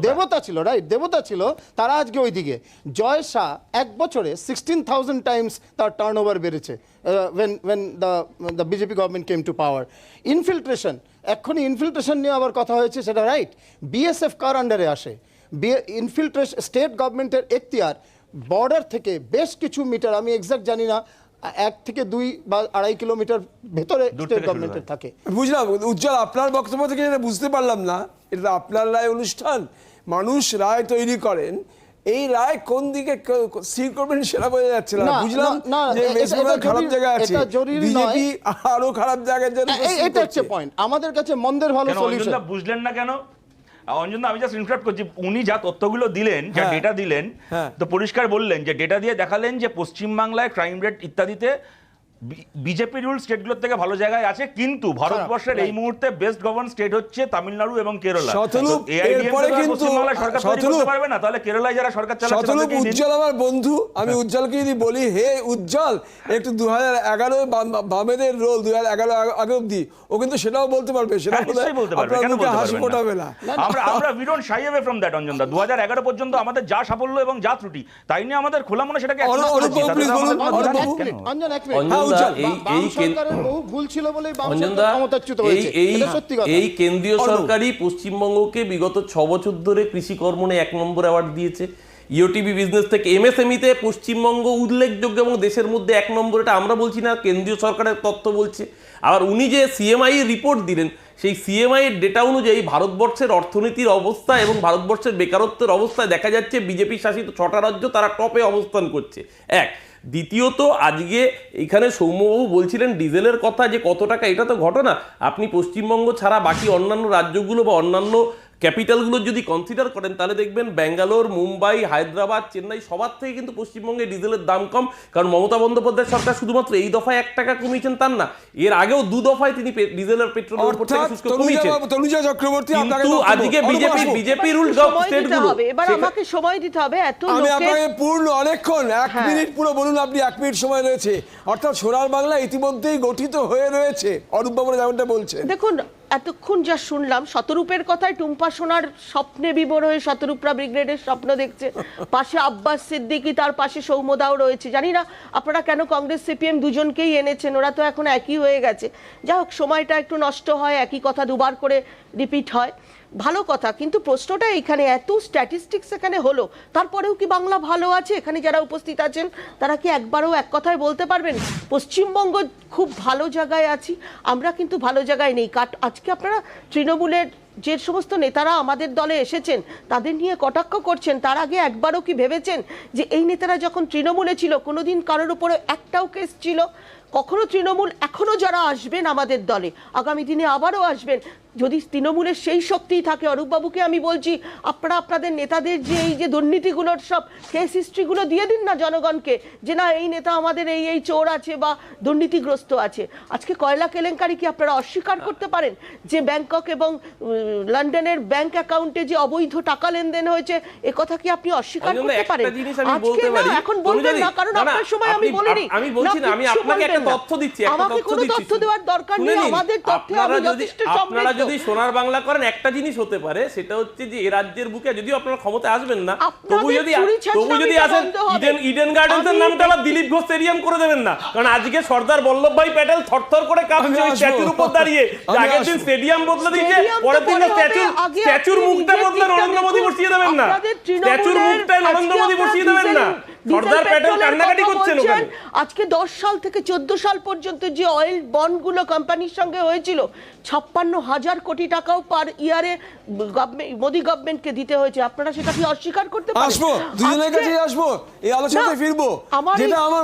দেবতা ছিল, রাইট, দেবতা ছিল, তারা আজকে ওইদিকে। জয় শাহ 1 বছরে 16,000 টাইমস তার টার্ন ওভার বেড়েছে when the BJP government came to power. Infiltration, এক্ষুনি ইনফিল্ট্রেশন নিয়ে আবার কথা হয়েছে, সেটা রাইট। বিএসএফ কার আন্ডারে আসে? ইনফিল্ট্রেশন স্টেট গভর্নমেন্টের এখতিয়ার, বর্ডার থেকে বেশ কিছু মিটার, আমি এক্সাক্ট জানি না, 1 থেকে 2 বা 2.5 কিলোমিটার ভেতরে স্টেট গভর্নমেন্টের থাকে। বুঝলাম উজ্জ্বল, আপনার বক্তব্য থেকে যেটা বুঝতে পারলাম না, এটা আপনার রায় অনুষ্ঠান, মানুষ রায় তৈরি করেন, এই রায় কোন দিকে স্থির করবেন সেটা বোঝা যাচ্ছে না। বুঝলাম যে ওয়েস্ট বেঙ্গল খারাপ জায়গায় আছে, বিজেপি আরো খারাপ জায়গায় যাবে, এটা হচ্ছে পয়েন্ট। আমাদের কাছে মন্দের ভালো সলিউশন। বুঝলেন না কেন অঞ্জনদা? আমি জাস্ট ইনফ্রাক্ট করছি, উনি যা তথ্যগুলো দিলেন, যা ডেটা দিলেন, তো পরিষ্কার বললেন যে ডেটা দিয়ে দেখালেন যে পশ্চিমবাংলায় ক্রাইম রেট ইত্যাদিতে বিজেপি রুল স্টেটগুলোর থেকে ভালো জায়গায় আছে, কিন্তু ভারতবর্ষের এই মুহূর্তে বেস্ট গভর্ন স্টেট হচ্ছে তামিলনাড়ু এবং কেরালা। পারবে না, তাহলে কেরালায় যারা সরকার চালাচ্ছে। উজ্জ্বল আমার বন্ধু, আমি উজ্জ্বলকে যদি বলি, হে উজ্জ্বল, একটু 2011 বামেদের রোল 2011 আগে অব্দি, ও কিন্তু সেটাও বলতে পারবে, সেটা বলতে পারবে, কেন বলতে পারবে না? আমরা we don't shy away from that অঞ্জনদা। 2011 পর্যন্ত আমাদের যা সাফল্য এবং যা ত্রুটি, তাই নিয়ে আমাদের খোলা মনে সেটাকে এই কেন্দ্রীয় সরকারই পশ্চিমবঙ্গকে বিগত 6 বছর ধরে কৃষি কর্মণে 1 নম্বর অ্যাওয়ার্ড দিয়েছে। ইওটিবি বিজনেস থেকে এমএসএমইতে পশ্চিমবঙ্গ উল্লেখযোগ্য এবং দেশের মধ্যে 1 নম্বর। এটা আমরা বলছি না, কেন্দ্রীয় সরকারের তথ্য বলছে। আর উনি যে সিএমআই রিপোর্ট দিলেন, সেই সিএমআই এর ডেটা অনুযায়ী ভারতবর্ষের অর্থনীতির অবস্থা এবং ভারতবর্ষের বেকারত্বের অবস্থায় দেখা যাচ্ছে বিজেপি শাসিত 6টা রাজ্য তারা টপে অবস্থান করছে। দ্বিতীয়ত, আজকে এখানে সৌম্যবাবু বলছিলেন ডিজেলের কথা, যে কত টাকা, এটা তো ঘটনা। আপনি পশ্চিমবঙ্গ ছাড়া বাকি অন্যান্য রাজ্যগুলো বা অন্যান্য ক্যাপিটালগুলো যদি কনসিডার করেন, তাহলে দেখবেন ব্যাঙ্গালোর, মুম্বাই, হায়দ্রাবাদ, চেন্নাই সবার থেকে কিন্তু পশ্চিমবঙ্গে ডিজেলের দাম কম। কারণ মমতা বন্দ্যোপাধ্যায় সরকার শুধুমাত্র এই দফায় 1 টাকা কমিয়েছেন তার না, এর আগেও 2 দফায় তিনি ডিজেলের পেট্রোলের উপর থেকে শুল্ক কমিয়েছেন। কিন্তু আজকে বিজেপি রুল স্টেটগুলো, এবার আমাকে সময় দিতে হবে। এত আমি আপনাকে পূর্ণ অনেকক্ষণ 1 মিনিট পুরো বলুন, আপনি 1 মিনিট সময় রয়েছে। অর্থাৎ সোনার বাংলা ইতিমধ্যেই গঠিত হয়ে রয়েছে, অরূপ বাবু যেমনটা বলছেন। দেখুন, এতক্ষণ যা শুনলাম, শতরূপের কথায় টুম্পা সোনার স্বপ্নে বিভোর হয়ে শতরূপরা ব্রিগেডের স্বপ্ন দেখছে, পাশে আব্বাস সিদ্দিকী, তার পাশে সৌম্যদাও রয়েছে। জানি না আপনারা কেন কংগ্রেস সিপিএম দুজনকেই এনেছেন, ওরা তো এখন একই হয়ে গেছে। যা হোক, সময়টা একটু নষ্ট হয়, একই কথা দুবার করে রিপিট হয়, ভালো কথা। কিন্তু প্রশ্নটা এইখানে, এত স্ট্যাটিস্টিক্স এখানে হলো, তারপরেও কি বাংলা ভালো আছে? এখানে যারা উপস্থিত আছেন তারা কি একবারও এক কথায় বলতে পারবেন পশ্চিমবঙ্গ খুব ভালো জায়গায় আছি? আমরা কিন্তু ভালো জায়গায় নেই। আজকে আপনারা তৃণমূলের যে সমস্ত নেতারা আমাদের দলে এসেছেন তাদের নিয়ে কটাক্ষ করছেন, তার আগে একবারও কি ভেবেছেন যে এই নেতারা যখন তৃণমূলে ছিল কোনোদিন কারোর উপরে একটাও কেস ছিল? কখনো তৃণমূল, এখনো যারা আসবেন আমাদের দলে, আগামী দিনে আবারও আসবেন, যদি তৃণমূলের সেই শক্তি থাকে, অরূপবাবুকে আমি বলছি, আপনারা আপনাদের নেতাদের যে এই যে দুর্নীতিগুলোর সব কেস হিস্ট্রিগুলো দিয়ে দিন না জনগণকে, যে না এই নেতা আমাদের এই এই চোর আছে বা দুর্নীতিগ্রস্ত আছে। আজকে কয়লা কেলেঙ্কারি কি আপনারা অস্বীকার করতে পারেন যে ব্যাংকক এবং লন্ডনের ব্যাংক অ্যাকাউন্টে যে অবৈধ টাকা লেনদেন হয়েছে, এ কথা কি আপনি অস্বীকার করতে পারেন? আজকে না, এখন বলবেন না, কারণ আপনার সময় আমি বলিনি। আমি বলছি না, আমি আপনাকে একটা তথ্য দিচ্ছি, আমাকে কোনো তথ্য দেওয়ার দরকার নেই, আমাদের তথ্যে আমি যথেষ্ট সমৃদ্ধ। যদি সোনার বাংলা করেন, একটা জিনিস হতে পারে, সেটা হচ্ছে যে এ রাজ্যের বুকে যদিও আপনারা ক্ষমতা আসবেন না, তবু যদি আসেন, ইডেন গার্ডেন্সের নামটা আবার দিলীপ ঘোষ স্টেডিয়াম করে দেবেন না, কারণ আজকে সর্দার বল্লভভাই প্যাটেল থরথর করে কাঁপছে ওই স্ট্যাচুর উপর দাঁড়িয়ে। আগের দিন স্টেডিয়াম বদলে দিয়েছে, পরের দিন স্ট্যাচুর মুখটা বদলে নরেন্দ্র মোদী বসিয়ে দেবেন না, স্ট্যাচুর মুখটা নরেন্দ্র মোদী বসিয়ে দেবেন না। সর্দার প্যাটেল কান্নাকাটি করছেন ওখানে। আজকে 10 সাল থেকে 14 সাল পর্যন্ত যে অয়েল বন্ডগুলো কোম্পানির সঙ্গে হয়েছিল, 56,000 কোটি টাকাও পার ইয়ারে মোদি গভর্নমেন্টকে দিতে হয়েছে। আপনারা সেটা কি অস্বীকার করতে পারেন? আসবো, দুজনের কাছেই আসবো, এই আলোচনায় ফিরবো। যেটা আমার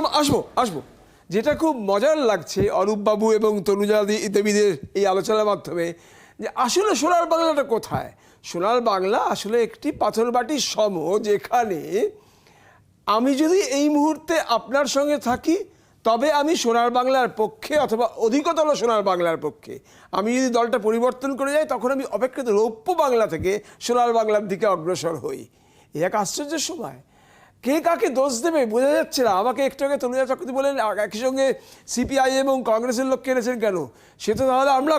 আসবো যেটা খুব মজার লাগছে অরূপ বাবু এবং তনুজা দেবীদের এই আলোচনার মাধ্যমে, যে আসলে সোনার বাংলাটা কোথায়? সোনার বাংলা আসলে একটি পাথরবাটির সম, যেখানে আমি যদি এই মুহূর্তে আপনার সঙ্গে থাকি তবে আমি সোনার বাংলার পক্ষে, অথবা অধিকতর সোনার বাংলার পক্ষে। আমি যদি দলটা পরিবর্তন করে যাই, তখন আমি অপেক্ষিত রৌপ্য বাংলা থেকে সোনার বাংলার দিকে অগ্রসর হই। এক আশ্চর্যের সময়, কে কাকে দোষ দেবে বোঝা যাচ্ছে না। আমাকে একটু আগে তনুজা চক্রবর্তী বলেন একই সঙ্গে সিপিআই এবং কংগ্রেসের লোক কেনেছেন কেন? সে তো তাহলে আমরা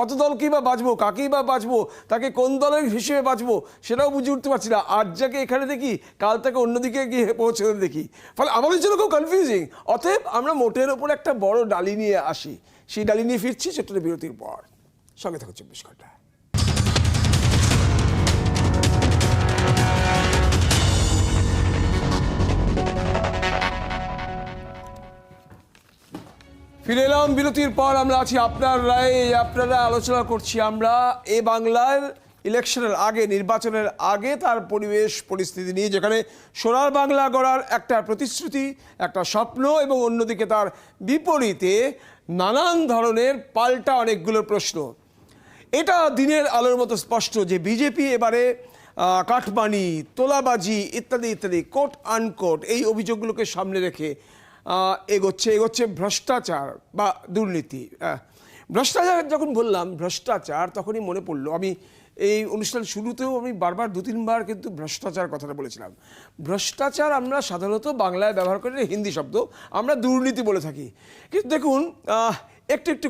কত দলকেই বা বাঁচবো, কাকেই বা বাঁচবো, তাকে কোন দলের হিসেবে বাঁচবো সেটাও বুঝে উঠতে পারছি না। আজ যাকে এখানে দেখি, কাল তাকে অন্যদিকে গিয়ে পৌঁছে দেখি, ফলে আমাদের জন্য খুব কনফিউজিং। অতএব আমরা মোটের ওপর একটা বড় ডালি নিয়ে আসি, সেই ডালি নিয়ে ফিরছি ছোট্ট বিরতির পর। সঙ্গে থাকো 24 ঘন্টা। ফিরে এলাম বিরতির পর। আমরা আছি আপনার রায়ে, আপনারা আলোচনা করছি আমরা এ বাংলার ইলেকশনের আগে, নির্বাচনের আগে তার পরিবেশ পরিস্থিতি নিয়ে, যেখানে সোনার বাংলা গড়ার একটা প্রতিশ্রুতি, একটা স্বপ্ন, এবং অন্যদিকে তার বিপরীতে নানান ধরনের পাল্টা অনেকগুলো প্রশ্ন। এটা দিনের আলোর মতো স্পষ্ট যে বিজেপি এবারে কাটমানি, তোলাবাজি ইত্যাদি ইত্যাদি কোট আনকোট এই অভিযোগগুলোকে সামনে রেখে এগোচ্ছে ভ্রষ্টাচার বা দুর্নীতি। ভ্রষ্টাচার যখন বললাম ভ্রষ্টাচার, তখনই মনে পড়লো, আমি এই অনুষ্ঠান শুরুতেও আমি বারবার 2-3 বার কিন্তু ভ্রষ্টাচার কথাটা বলেছিলাম। ভ্রষ্টাচার আমরা সাধারণত বাংলায় ব্যবহার করি, হিন্দি শব্দ, আমরা দুর্নীতি বলে থাকি। কিন্তু দেখুন একটু একটু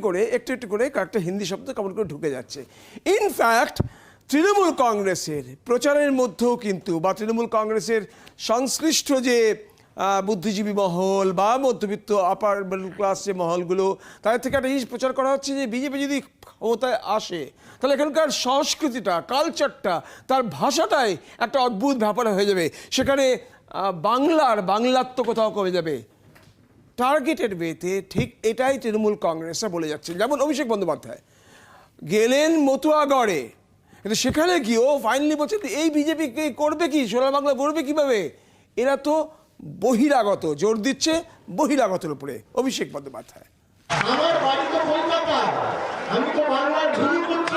করে কয়েকটা হিন্দি শব্দ কেমন করে ঢুকে যাচ্ছে। ইনফ্যাক্ট তৃণমূল কংগ্রেসের প্রচারের মধ্যেও কিন্তু, বা তৃণমূল কংগ্রেসের সংশ্লিষ্ট যে বুদ্ধিজীবী মহল বা মধ্যবিত্ত আপার মিডল ক্লাস যে মহলগুলো, তাদের থেকে একটা জিনিস প্রচার করা হচ্ছে যে বিজেপি যদি ক্ষমতায় আসে তাহলে এখানকার সংস্কৃতিটা, কালচারটা, তার ভাষাটাই একটা অদ্ভুত ব্যাপার হয়ে যাবে, সেখানে বাংলাত্ব কোথাও কমে যাবে। টার্গেটেড ওয়েতে ঠিক এটাই তৃণমূল কংগ্রেসরা বলে যাচ্ছে। যেমন অভিষেক বন্দ্যোপাধ্যায় গেলেন মতুয়াগড়ে, কিন্তু সেখানে গিয়েও ফাইনালি বলছেন এই বিজেপি করবে কি, সোনার বাংলা গড়বে কিভাবে? এরা তো বহিরাগত, জোর দিচ্ছে বহিরাগতের উপরে অভিষেক বন্দ্যোপাধ্যায়। আমার বাড়ি তো কলকাতা, আমি তো বাংলার ভূমিপুত্র,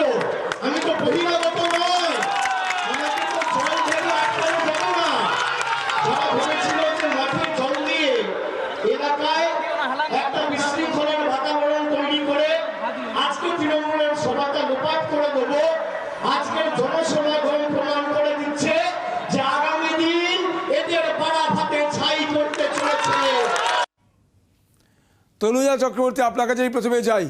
আমি তো বহিরাগত নয়, আমাকে তো জল ঢেলে আটকানো যাবে না। যারা ভেবেছিল যে মাটির জল দিয়ে এলাকায় একটা বিশৃঙ্খলার বাতাবরণ তৈরি করে আজকে তৃণমূলের সভাটা লোপাট করে দেবো, আজকের জনসমাগম প্রমাণ করে দিচ্ছে যে আগামী দিন এদের পাড়া ভাতে ছাই করতে চলেছে। তনুজা চক্রবর্তী, আপনার কাছেই প্রথমে যাই।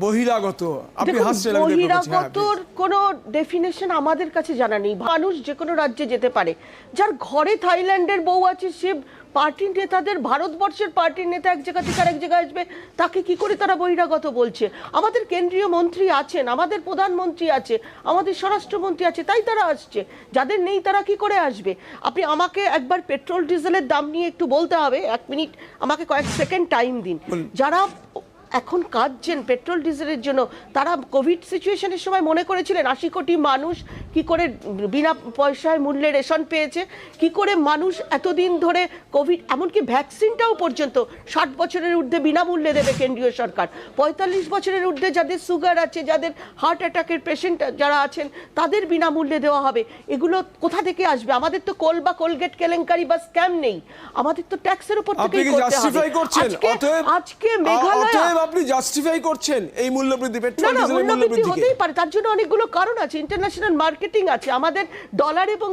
বহিরাগত, আপনি দেখুন, হাসছেন, আমি দেখতে পাচ্ছি। হ্যাঁ, বহিরাগতর কোনো ডেফিনেশন আমাদের কাছে জানা নেই। মানুষ যে কোনো রাজ্যে যেতে পারে, যার ঘরে থাইল্যান্ডের বউ আছে, সে পার্টি নেতাদের, ভারতবর্ষের পার্টির নেতা এক জায়গা থেকে আরেক জায়গায় আসবে, তাকে কি করে তারা বহিরাগত বলছে? আমাদের কেন্দ্রীয় মন্ত্রী আছেন, আমাদের প্রধানমন্ত্রী আছে, আমাদের স্বরাষ্ট্রমন্ত্রী আছে, তাই তারা আসছে। যাদের নেই তারা কি করে আসবে? আপনি আমাকে একবার পেট্রোল ডিজেলের দাম নিয়ে একটু বলতে হবে, 1 মিনিট আমাকে কয়েক সেকেন্ড টাইম দিন। যারা এখন কাঁদছেন পেট্রোল ডিজেলের জন্য, তারা কোভিড সিচুয়েশনের সময় মনে করেছিলেন 80 কোটি মানুষ কি করে বিনা পয়সায় মূল্যে রেশন পেয়েছে, কি করে মানুষ এতদিন ধরে কোভিড, এমনকি ভ্যাকসিনটাও পর্যন্ত 60 বছরের ঊর্ধ্বে বিনামূল্যে দেবে কেন্দ্রীয় সরকার। 45 বছরের ঊর্ধ্বে যাদের সুগার আছে, যাদের হার্ট অ্যাটাকের পেশেন্ট যারা আছেন, তাদের বিনামূল্যে দেওয়া হবে। এগুলো কোথা থেকে আসবে? আমাদের তো কোল বা কোলগেট কেলেঙ্কারি বা স্ক্যাম নেই, আমাদের তো ট্যাক্সের উপর আপনি থেকেই কি করতে জাস্টিফাই হবে। করছেন? আজকে মেঘালয়, আপনি জাস্টিফাই করছেন এই মূল্যবৃদ্ধি, না পেট্রোল না, ডিজেলের মূল্যবৃদ্ধি মূল্যবৃদ্ধিকে? হতেই পারে, তার জন্য অনেকগুলো কারণ আছে। ইন্টারন্যাশনাল মার্কেটিং আছে, আমাদের ডলার এবং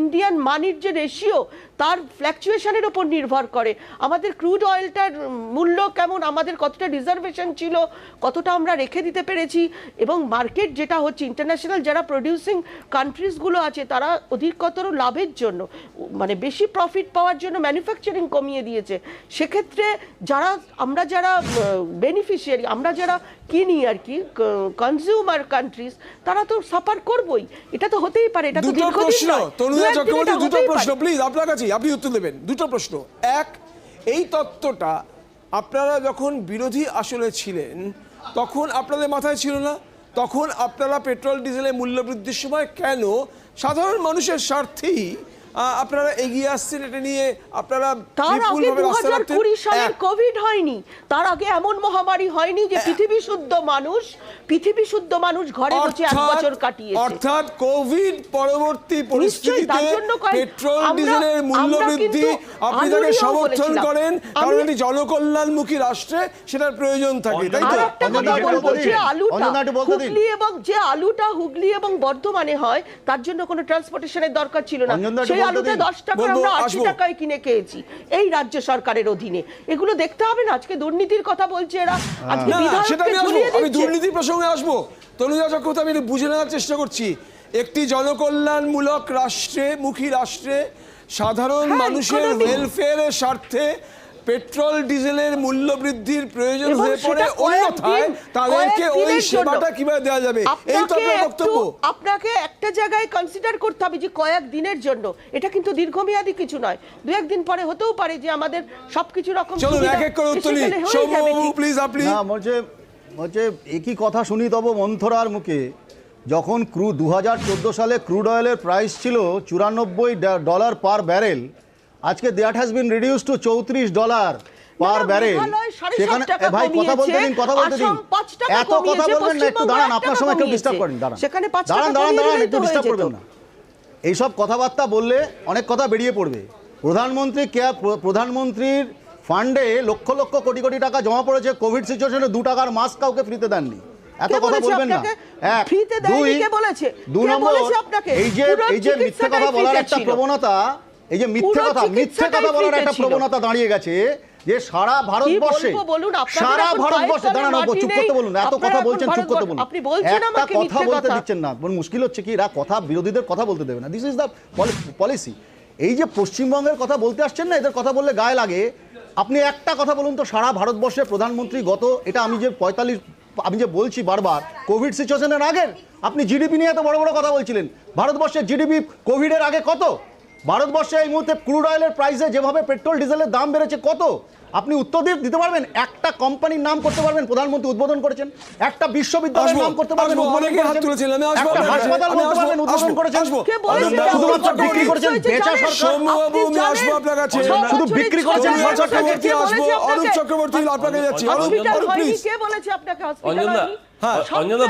ইন্ডিয়ান মানির যে রেশিও, তার ফ্ল্যাকচুয়েশনের উপর নির্ভর করে। আমাদের ক্রুড অয়েলটার মূল্য কেমন, আমাদের কতটা রিজার্ভেশন ছিল, কতটা আমরা রেখে দিতে পেরেছি, এবং মার্কেট যেটা হচ্ছে, ইন্টারন্যাশনাল যারা প্রডিউসিং কান্ট্রিজগুলো আছে, তারা অধিকতর লাভের জন্য, মানে বেশি প্রফিট পাওয়ার জন্য ম্যানুফ্যাকচারিং কমিয়ে দিয়েছে। সেক্ষেত্রে আমরা যারা বেনিফিশিয়ারি, আমরা যারা কিনি আর কি, কনজিউমার কান্ট্রিজ, তারা তো সাফার করবই। এটা তো হতেই পারে, এটা তো দুটো দীর্ঘদিন প্রশ্ন, নয়। তনুজা 2-1 দিন চক্রবর্তী, এটা দুটো হতেই প্রশ্ন পারে। প্লিজ আপনার কাছে, আপনি উত্তর দেবেন। দুটো প্রশ্ন। এক, এই তত্ত্বটা আপনারা যখন বিরোধী আসলে ছিলেন, তখন আপনাদের মাথায় ছিল না? তখন আপনারা পেট্রোল ডিজেলের মূল্যবৃদ্ধির সময় কেন সাধারণ মানুষের স্বার্থেই আপনারা এগিয়ে আসছেন এটা নিয়ে? আপনারা তার আগে বিপুলভাবে রাস্তা রাখতেন। 2020 সালের এক, কোভিড হয়নি, তার আগে এমন মহামারী হয়নি যে পৃথিবী শুদ্ধ মানুষ ঘরে বসে 1 বছর কাটিয়েছে। অর্থাৎ কোভিড পরবর্তী পরিস্থিতিতে পেট্রোল ডিজেলের মূল্যবৃদ্ধি আপনি তাকে সমর্থন করেন, কারণ এটি জনকল্যাণমুখী রাষ্ট্রে সেটার প্রয়োজন থাকে, তাই তো? যে আলুটা হুগলি এবং বর্ধমানে হয়, তার জন্য কোনো ট্রান্সপোর্টেশনের দরকার ছিল না। সেই আলুটা 10 টাকা আমরা 80 টাকায় কিনে খেয়েছি এই রাজ্য সরকারের অধীনে। এগুলো দেখতে হবে না? আজকে দুর্নীতির কথা বলছে এরা, আজকে বিধায়ককে ঝুলিয়ে আমি দিচ্ছে। দুর্নীতি প্রসঙ্গে আসবো। তনুজা চক্রবর্তী, আমি বুঝে নেওয়ার চেষ্টা করছি। একটি জনকল্যাণমূলক মুখী রাষ্ট্রে সাধারণ মানুষের ওয়েলফেয়ারের স্বার্থে পেট্রোল ডিজেলের মূল্য বৃদ্ধির প্রয়োজন হয়ে পড়ে, অন্যথায় তাদেরকে ওই সেবাটা কিভাবে দেওয়া যাবে? এই তো আপনার বক্তব্য। আপনাকে একটা জায়গায় কনসিডার করতে হবে যে কয়েক দিনের জন্য, এটা কিন্তু দীর্ঘমেয়াদী কিছু নয়। 2-1 দিন পরে হতেও পারে যে আমাদের সবকিছু রকম চলুন এক এক করে উত্তর নিন। সৌম্যবাবু প্লিজ, আপনি। না, বলছে একই কথা শুনি তব মন্থরার মুখে। যখন 2014 সালে ক্রুড অয়েলের প্রাইস ছিল $94 পার ব্যারেল, আজকে that has been reduced to $34 per barrel. সেখানে ভাই কথা বলতে দিন। এত কথা বলবেন না, একটু দাঁড়ান, আপনার সময় কেউ ডিস্টার্ব করেন, দাঁড়ান একটু ডিস্টার্ব করবেন না। এইসব কথাবার্তা বললে অনেক কথা বেরিয়ে পড়বে। প্রধানমন্ত্রীর ফান্ডে লক্ষ লক্ষ কোটি কোটি টাকা জমা পড়েছে, কোভিড সিচুয়েশনে 2 টাকার মাস্ক কাউকে ফ্রিতে দেননি। এত কথা বলবেন না। 2 নম্বর, এই যে মিথ্যে কথা বলার একটা প্রবণতা, এই যে মিথ্যে কথা বলার একটা প্রবণতা দাঁড়িয়ে গেছে, যে সারা ভারতবর্ষে দাঁড়ানো, চুপ করতে বলুন। এত কথা বলছেন, চুপ করতে বলুন। একটা কথা বলতে দিচ্ছেন না। মুশকিল হচ্ছে কি, এরা বিরোধীদের কথা বলতে দেবে না। This is the policy. এই যে পশ্চিমবঙ্গের কথা বলতে আসছেন না, এদের কথা বললে গায়ে লাগে। আপনি একটা কথা বলুন তো, সারা ভারতবর্ষের প্রধানমন্ত্রী এটা আমি যে বলছি বারবার, কোভিড সিচুয়েশনের আগের আপনি জিডিপি নিয়ে এত বড় বড় কথা বলছিলেন। ভারতবর্ষের জিডিপি কোভিডের আগে কত? ভারতবর্ষে এই মুহূর্তে ক্রুড অয়েলের প্রাইসে যেভাবে পেট্রোল ডিজেলের দাম বেড়েছে কত? আপনি উত্তর দিতে পারবেন? একটা কোম্পানির নাম করতে পারবেন প্রধানমন্ত্রী উদ্বোধন করেছেন? একটা বিশ্ববিদ্যালয়ের নাম করতে পারবেন উদ্বোধন করেছেন? একটা হাসপাতাল বলতে পারবেন উদ্বোধন করেছেন? শুধুমাত্র বিক্রি করেছেন বেচা সরকার। শুধু বিক্রি করেছেন অরূপ চক্রবর্তী, আপনাকে যাচ্ছি। অঞ্জনা,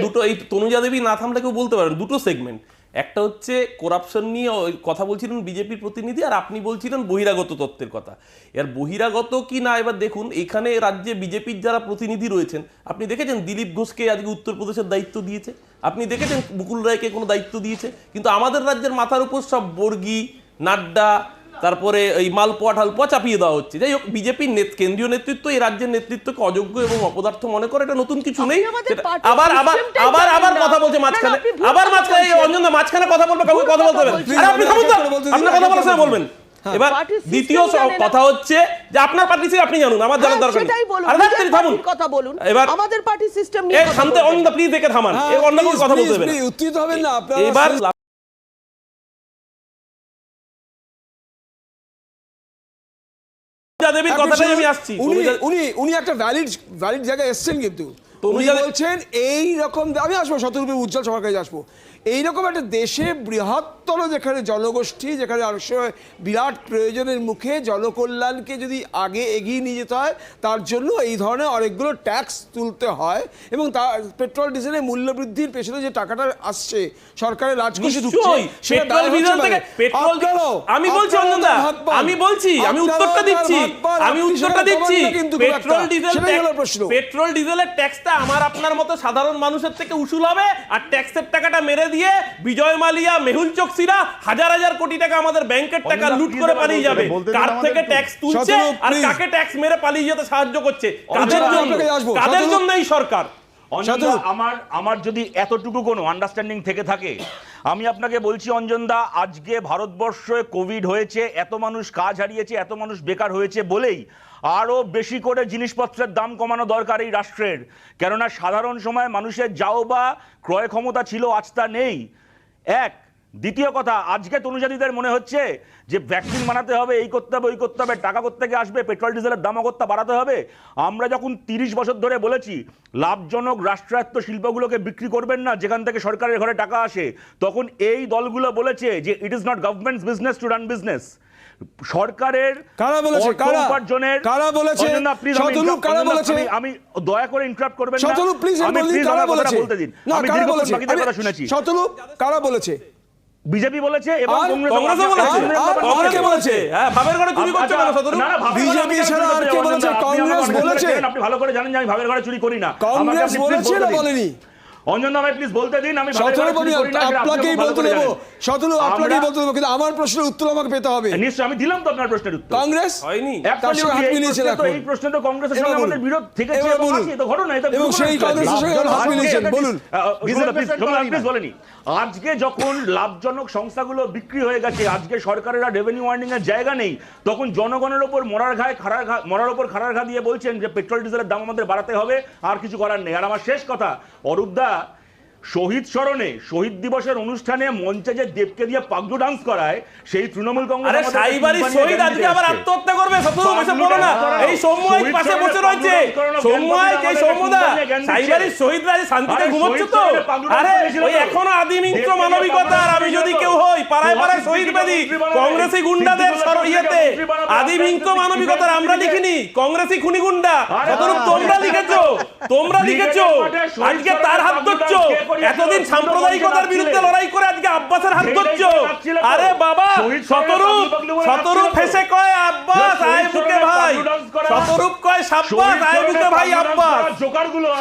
দুটো এই তনুজা দেবী না থামলে কেউ বলতে পারেন, দুটো সেগমেন্ট। একটা হচ্ছে করাপশন নিয়ে কথা বলছিলেন বিজেপির প্রতিনিধি, আর আপনি বলছিলেন বহিরাগত তত্ত্বের কথা। এর বহিরাগত কি না এবার দেখুন। এখানে রাজ্যে বিজেপির যারা প্রতিনিধি রয়েছেন, আপনি দেখেছেন দিলীপ ঘোষকে আজকে উত্তরপ্রদেশের দায়িত্ব দিয়েছে, আপনি দেখেছেন মুকুল রায়কে কোনো দায়িত্ব দিয়েছে, কিন্তু আমাদের রাজ্যের মাথার উপর সব বর্গী, নাড্ডা, তারপরে এই মালপোয়া ঠালপোয়া চাপিয়ে দেওয়া হচ্ছে। যাই হোক, বিজেপির কেন্দ্রীয় নেতৃত্ব এই রাজ্যের নেতৃত্বকে অযোগ্য এবং অপদার্থ মনে করে, এটা নতুন কিছু নেই। আবার আবার আবার আবার কথা বলছে মাঝখানে, আবার মাঝখানে অঞ্জনদা মাঝখানে কথা বলবে, কাউকে কথা বলতে হবে। আরে আপনি থামুন তো, আপনি কথা বলার সময় বলবেন। এবার দ্বিতীয় কথা হচ্ছে যে আপনার পার্টি আপনি জানুন, আমার জানার দরকার নেই। আরে ডাক্তার থামুন, কথা বলুন। এবার আমাদের পার্টি সিস্টেম নিয়ে কথা থামতে, অঞ্জনদা প্লিজ দেখে থামান, এই অন্য কোনো কথা বলতে হবে না, উত্তেজিত হবেন না আপনারা। এবার দেবীর কথাটাই আমি আসছি। উনি একটা ভ্যালিড জায়গায় এসছেন, কিন্তু উনি বলছেন এই রকম, আমি আসবো শতরূপে উজ্জ্বল সবার কাছে আসবো, এইরকম একটা দেশে বৃহত্তর যেখানে জনগোষ্ঠী, যেখানে অনেক সময় বিরাট প্রয়োজনের মুখে জনকল্যাণকে যদি আগে এগিয়ে নিয়ে যেতে হয়, তার জন্য এই ধরনের অনেকগুলো ট্যাক্স তুলতে হয়, এবং তার পেট্রোল ডিজেলের মূল্য বৃদ্ধির পেছনে যে টাকাটা আসছে সরকারের রাজকোষে ঢুকছে, আমি বলছি অঞ্জনদা, আমি বলছি, আমি উত্তরটা দিচ্ছি, পেট্রোল ডিজেলের ট্যাক্সটা আমার আপনার মতো সাধারণ মানুষের থেকে উসুল হবে, আর ট্যাক্সের টাকাটা মেরে দিয়ে বিজয় মালিয়া, মেহুল চোকসিরা হাজার হাজার কোটি টাকা আমাদের ব্যাংকের টাকা লুট করে পালিয়ে যাবে। কার থেকে ট্যাক্স তুলছে আর কাকে ট্যাক্স মেরে পালিয়ে যেতে সাহায্য করছে, কাদের জন্য এই সরকার? আমার যদি এতটুকু কোনো আন্ডারস্ট্যান্ডিং থেকে থাকে, আমি আপনাকে বলছি অঞ্জনদা, আজকে ভারতবর্ষে কোভিড হয়েছে, এত মানুষ কাজ হারিয়েছে, এত মানুষ বেকার হয়েছে বলেই আরো বেশি করে জিনিসপত্রের দাম কমানো দরকার এই রাষ্ট্রের। কেননা সাধারণ সময় মানুষের যাও বা ক্রয় ক্ষমতা ছিল, আজ তা নেই। এক, দ্বিতীয় কথা, আজকে তনুজাতিদের মনে হচ্ছে যে ভ্যাকসিন বানাতে হবে, এই করতে হবে, ওই করতে হবে, টাকা কোত্থেকে আসবে, পেট্রোল ডিজেলের দাম অগত্যা বাড়াতে হবে। আমরা যখন 30 বছর ধরে বলেছি লাভজনক রাষ্ট্রায়ত্ত শিল্পগুলোকে বিক্রি করবেন না যেখান থেকে সরকারের ঘরে টাকা আসে, তখন এই দলগুলো বলেছে যে it is not government's business to run business. সরকারের আমি দয়া করে ইন্টারাপ্ট করবেন না, বলতে দিন, আমি দীর্ঘক্ষণ বাকিদের কথা শুনেছি। কারা বলেছে? বিজেপি বলেছে এবং কংগ্রেস বলেছে। হ্যাঁ, ভাবের ঘরে চুরি করছে কেন শতরূপ? বিজেপি ছাড়া আর কে বলেছে? কংগ্রেস বলেছে। আপনি ভালো করে জানেন যে আমি ভাবের ঘরে চুরি করি না। কংগ্রেস বলেছে না বলেনি? অঞ্জনদা ভাই প্লিজ বলতে দিন, আমি আপনাকেই বলতে দেবো, শতরূপ আপনাকেই বলতে দেবো, কিন্তু আমার প্রশ্নের উত্তর আমাকে পেতে হবে। নিশ্চয়, আমি দিলাম তো আপনার প্রশ্নের উত্তর। কংগ্রেস হয়নি, তার সঙ্গে হাত মিলিয়েছে না। এই প্রশ্নে তো কংগ্রেসের সঙ্গে আমাদের বিরোধ থেকে তো ঘটনা, এটা এবং সেই কংগ্রেসের সঙ্গে হাত মিলিয়েছেন। বলুন, প্লিজ বলেনি। আজকে যখন লাভজনক সংস্থাগুলো বিক্রি হয়ে গেছে, আজকে সরকারের রেভিনিউ আর্নিং এর জায়গা নেই, তখন জনগণের উপর মরার উপর খাড়ার ঘা দিয়ে বলছেন যে পেট্রোল ডিজেলের দাম আমাদের বাড়াতে হবে, আর কিছু করার নেই। আর আমার শেষ কথা, অরূপদা, শহীদ স্মরণে শহীদ দিবসের অনুষ্ঠানে মঞ্চে যে দেবকে দিয়ে পাগলু ডান্স করায়, সেই তৃণমূল কংগ্রেস শহীদ আজকে আবার আত্মহত্যা করবে। এই সময় পাশে বসে রয়েছে, সময় যে সমদা সাইবারির শহীদরা শান্তিতে ঘুমোচ্ছে তো। আরে ওই এখনো আদিম হিংস্র মানবিকতা, আর আমি যদি কেউ হই পাড়ায় পাড়ায় শহীদ বেদি কংগ্রেসি গুন্ডাদের ইয়েতে আদিম হিংস্র মানবিকতার আমরা লিখিনি, কংগ্রেসি খুনি গুন্ডা। তোমরা লিখেছো আজকে তার হাত ধরছো, এতদিন সাম্প্রদায়িকতার বিরুদ্ধে লড়াই করে আজকে আব্বাসের হাত ধরছো। আরে বাবা, শতরূপ হেসে কয় আব্বাস আয় বুকে ভাই, শতরূপ কয় সাব্বাস আয় বুকে ভাই আব্বাস,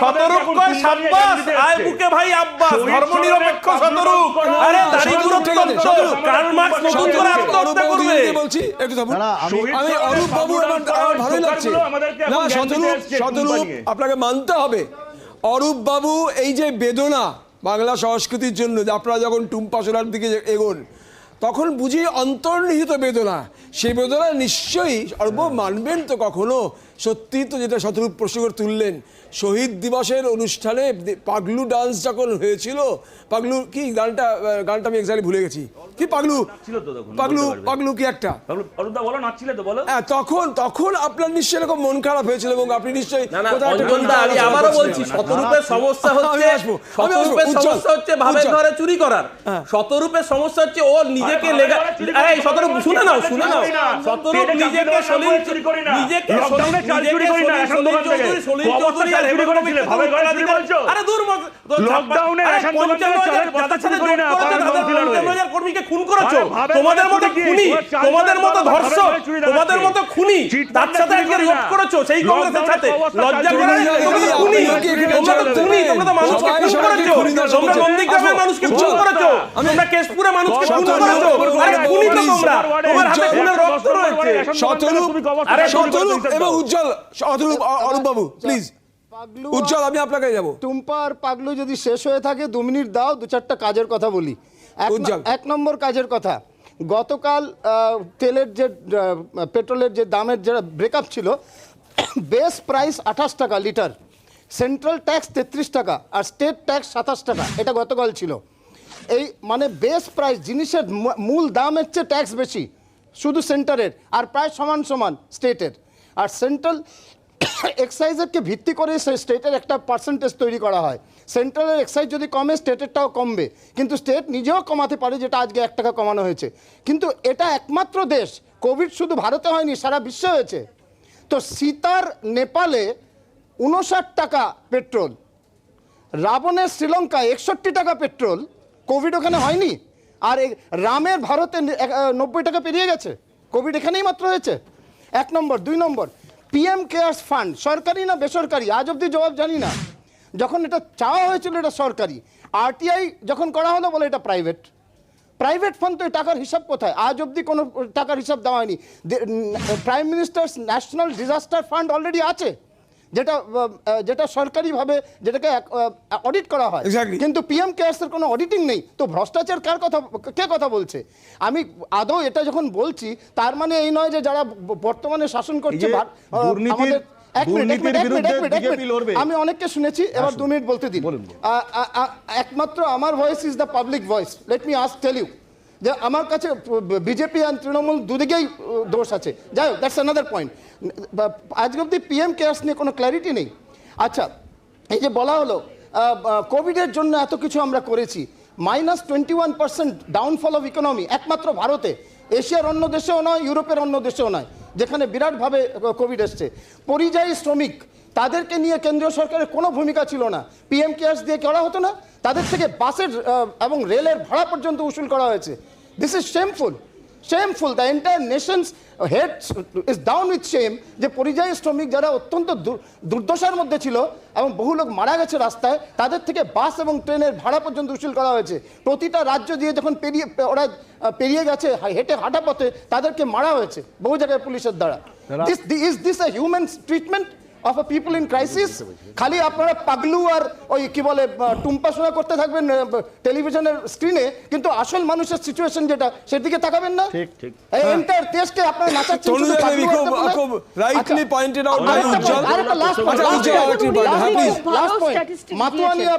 শতরূপ কয় সাব্বাস আয় বুকে ভাই আব্বাস, ধর্মনিরপেক্ষ শতরূপ। আরে দাড়ি গুরুত্ব কার্ল মার্কস নতুন করে আত্মহত্যা করবে। বলছি একটু থামুন, আমি অরূপ বাবু আমার ভালো লাগছে না। শতরূপ আপনাকে মানতে হবে, অরূপ বাবু এই যে বেদনা বাংলা সংস্কৃতির জন্য, আপনারা যখন টুম্পা সোনার দিকে এগোন তখন বুঝি অন্তর্নিহিত বেদনা, সেই বেদনা নিশ্চয়ই অরূপ মানবেন তো কখনো। সত্যি তো যেটা শতরূপ প্রশ্ন করে তুললেন, শহীদ দিবসের অনুষ্ঠানে পাগলু ডান্স যখন হয়েছিল, পাগলু কি গানটা আমি এক্স্যাক্টলি ভুলে গেছি, কি পাগলু কি একটা, তখন আপনার নিশ্চয়ই এরকম মন খারাপ হয়েছিল এবং আপনি নিশ্চয়ই আমি আবারও বলছি, শতরূপের সমস্যা হচ্ছে ভাবের ঘরে চুরি করার। শতরূপের সমস্যা হচ্ছে ও নিজেকে শতরূপ শুনে নাও, শতরূপ নিজেকে কর্মীকে খুন করেছো, তোমাদের মতো খুনি, তোমাদের মতো ধর্ষক, তোমাদের মতো খুনি, তার সাথে একবার যোগ করেছো সেই কংগ্রেসের সাথে। লজ্জা করে তোমরা তো খুনি, তোমরা তো মানুষকে খুন করেছো, তোমরা নন্দীগ্রামের মানুষকে খুন করেছো, করেছো, তোমরা কেশপুরে মানুষকে খুন করেছো, আরে খুনি তো তোমরা, তোমার হাতে খুনের রক্ত রয়েছে। শতরূপ এবং উজ্জ্বল, অরূপ বাবু প্লিজ, পাগলু উজ্জ্বল আমি আপনাকে যাব। টুম্পা আর পাগলু যদি শেষ হয়ে থাকে 2 মিনিট দাও, 2-4টা কাজের কথা বলি। উজ্জ্বল। 1 নম্বর কাজের কথা, গতকাল তেলের যে পেট্রোলের যে দামের যে ব্রেকআপ ছিল, বেস প্রাইস 28 টাকা লিটার, সেন্ট্রাল ট্যাক্স 33 টাকা আর স্টেট ট্যাক্স 27 টাকা, এটা গতকাল ছিল। এই মানে বেস প্রাইস জিনিসের মূল দামের চেয়ে ট্যাক্স বেশি শুধু সেন্টারের, আর প্রায় সমান সমান স্টেটের। আর সেন্ট্রাল এক্সাইজেরকে ভিত্তি করে সেই স্টেটের একটা পার্সেন্টেজ তৈরি করা হয়। সেন্ট্রালের এক্সাইজ যদি কমে স্টেটেরটাও কমবে, কিন্তু স্টেট নিজেও কমাতে পারে, যেটা আজকে 1 টাকা কমানো হয়েছে। কিন্তু এটা একমাত্র দেশ, কোভিড শুধু ভারতে হয়নি, সারা বিশ্বে হয়েছে। তো সীতার নেপালে 59 টাকা পেট্রোল, রাবণের শ্রীলঙ্কায় 61 টাকা পেট্রোল, কোভিড ওখানে হয়নি। আর রামের ভারতে 90 টাকা পেরিয়ে গেছে, কোভিড এখানেই মাত্র হয়েছে। 1 নম্বর। 2 নম্বর, পিএম কেয়ার্স ফান্ড সরকারি না বেসরকারি আজ অব্দি জবাব জানি না। যখন এটা চাওয়া হয়েছিল এটা সরকারি, আরটিআই যখন করা হলো বলে এটা প্রাইভেট ফান্ড। তো এই টাকার হিসাব কোথায়? আজ অব্দি কোনো টাকার হিসাব দেওয়া হয়নি। Prime ministers national disaster fund already আছে, যেটা সরকারিভাবে যেটাকে অডিট করা হয়, কিন্তু পিএম কেয়ার্সের কোনো অডিটিং নেই। তো ভ্রষ্টাচার কে কথা বলছে? আমি আদৌ এটা যখন বলছি তার মানে এই নয় যে যারা বর্তমানে শাসন করছে আমাদের আমি অনেককে শুনেছি, এবার 2 মিনিট বলতে দিন। একমাত্র আমার voice is the public voice. Let me tell you যে আমার কাছে বিজেপি আর তৃণমূল দুদিকেই দোষ আছে। যাই হোক, দ্যাটস অ্যানাদার পয়েন্ট। আজকে অব্দি পিএম কেয়ার্স নিয়ে কোনো ক্ল্যারিটি নেই। আচ্ছা, এই যে বলা হলো কোভিডের জন্য এত কিছু আমরা করেছি, -21% ডাউনফল অফ ইকোনমি একমাত্র ভারতে, এশিয়ার অন্য দেশেও নয়, ইউরোপের অন্য দেশেও নয়, যেখানে বিরাটভাবে কোভিড এসছে। পরিযায়ী শ্রমিক তাদেরকে নিয়ে কেন্দ্রীয় সরকারের কোনো ভূমিকা ছিল না, পিএম কেয়ার্স দিয়ে করা হতো না, তাদের থেকে বাসের এবং রেলের ভাড়া পর্যন্ত উসুল করা হয়েছে। This is shameful. The entire Nations head is down with shame যে পরিযায়ী শ্রমিক যারা অত্যন্ত দুর্দশার মধ্যে ছিল এবং বহু লোক মারা গেছে রাস্তায়, তাদের থেকে বাস এবং ট্রেনের ভাড়া পর্যন্ত উসুল করা হয়েছে। প্রতিটা রাজ্য দিয়ে যখন ওরা পেরিয়ে গেছে হেঁটে হাঁটা পথে, তাদেরকে মারা হয়েছে বহু জায়গায় পুলিশের দ্বারা। Is this a human treatment of a people in crisis? খালি আপনারা পাগলু আর ওই কি বলে টুম্পা শোনা করতে থাকবেন টেলিভিশনের স্ক্রিনে, কিন্তু আসল মানুষের সিচুয়েশন যেটা সেদিকে তাকাবেন না। ঠিক এই এন্টার দেশকে আপনারা নাচাচ্ছেন শুধু পাগলু আর খুব rightly pointed out by Ujjwal. Last point Matua নিয়ে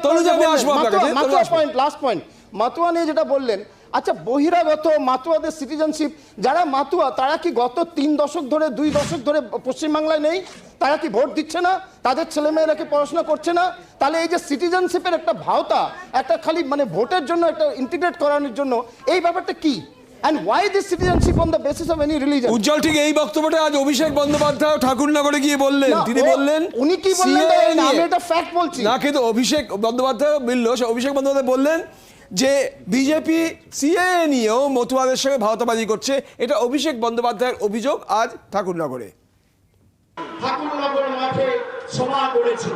মাতুয়া নিয়ে যেটা বললেন। আচ্ছা, বহিরাগত মাতুয়াদের সিটিজেনশিপ, যারা মাতুয়া তারা কি গত 2 দশক ধরে পশ্চিমবাংলায় নেই? তারা কি ভোট দিচ্ছে না? তাদের ছেলেমেয়েরা কি পড়াশোনা করছে না? তাহলে এই যে সিটিজেনশিপের একটা ভাওতা, একটা খালি মানে ভোটের জন্য একটা ইন্টিগ্রেট করানোর জন্য, এই ব্যাপারটা কি? And why this citizenship on the basis of any religion? উজ্জ্বল ঠিক এই বক্তব্যটা আজ অভিষেক বন্দ্যোপাধ্যায় ঠাকুরনগরে গিয়ে বললেন। তিনি বললেন, উনি কি বললেন আমি এটা ফ্যাক্ট বলছি না, কিন্তু অভিষেক বন্দ্যোপাধ্যায় অভিষেক বন্দ্যোপাধ্যায় বললেন যে বিজেপি সিএএ নিয়েও মতুয়াদের সঙ্গে ভাওতাবাজি করছে। এটা অভিষেক বন্দ্যোপাধ্যায়ের অভিযোগ আজ ঠাকুরনগরে। ঠাকুরনগর মাঠে সভা করেছে,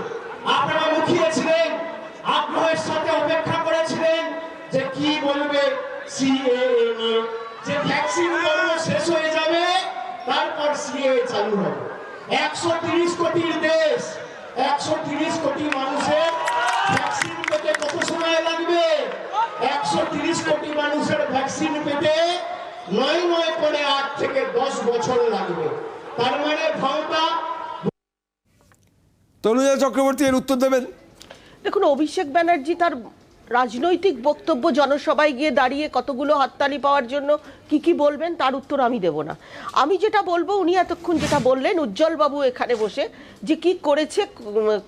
আপনারা মুখিয়েছিলেন, আগ্রহের সাথে অপেক্ষা করেছিলেন যে কি বলবে সিএএ নিয়ে, যে ভ্যাকসিন পর্ব শেষ হয়ে যাবে তারপর সিএএ চালু হবে। 130 কোটির দেশ, 130 কোটি মানুষের ভ্যাকসিন পেতে কত সময় লাগবে? 130 কোটি মানুষের ভ্যাকসিন পেতে 9 করে 8 থেকে 10 বছর লাগবে। তার মানে ভাওতা। তনুজা চক্রবর্তী এর উত্তর দেবেন। দেখুন, অভিষেক ব্যানার্জি তার রাজনৈতিক বক্তব্য জনসভায় গিয়ে দাঁড়িয়ে কতগুলো হাততালি পাওয়ার জন্য কি বলবেন তার উত্তর আমি দেব না। আমি যেটা বলবো, উনি এতক্ষণ যেটা বললেন উজ্জ্বলবাবু এখানে বসে যে কি করেছে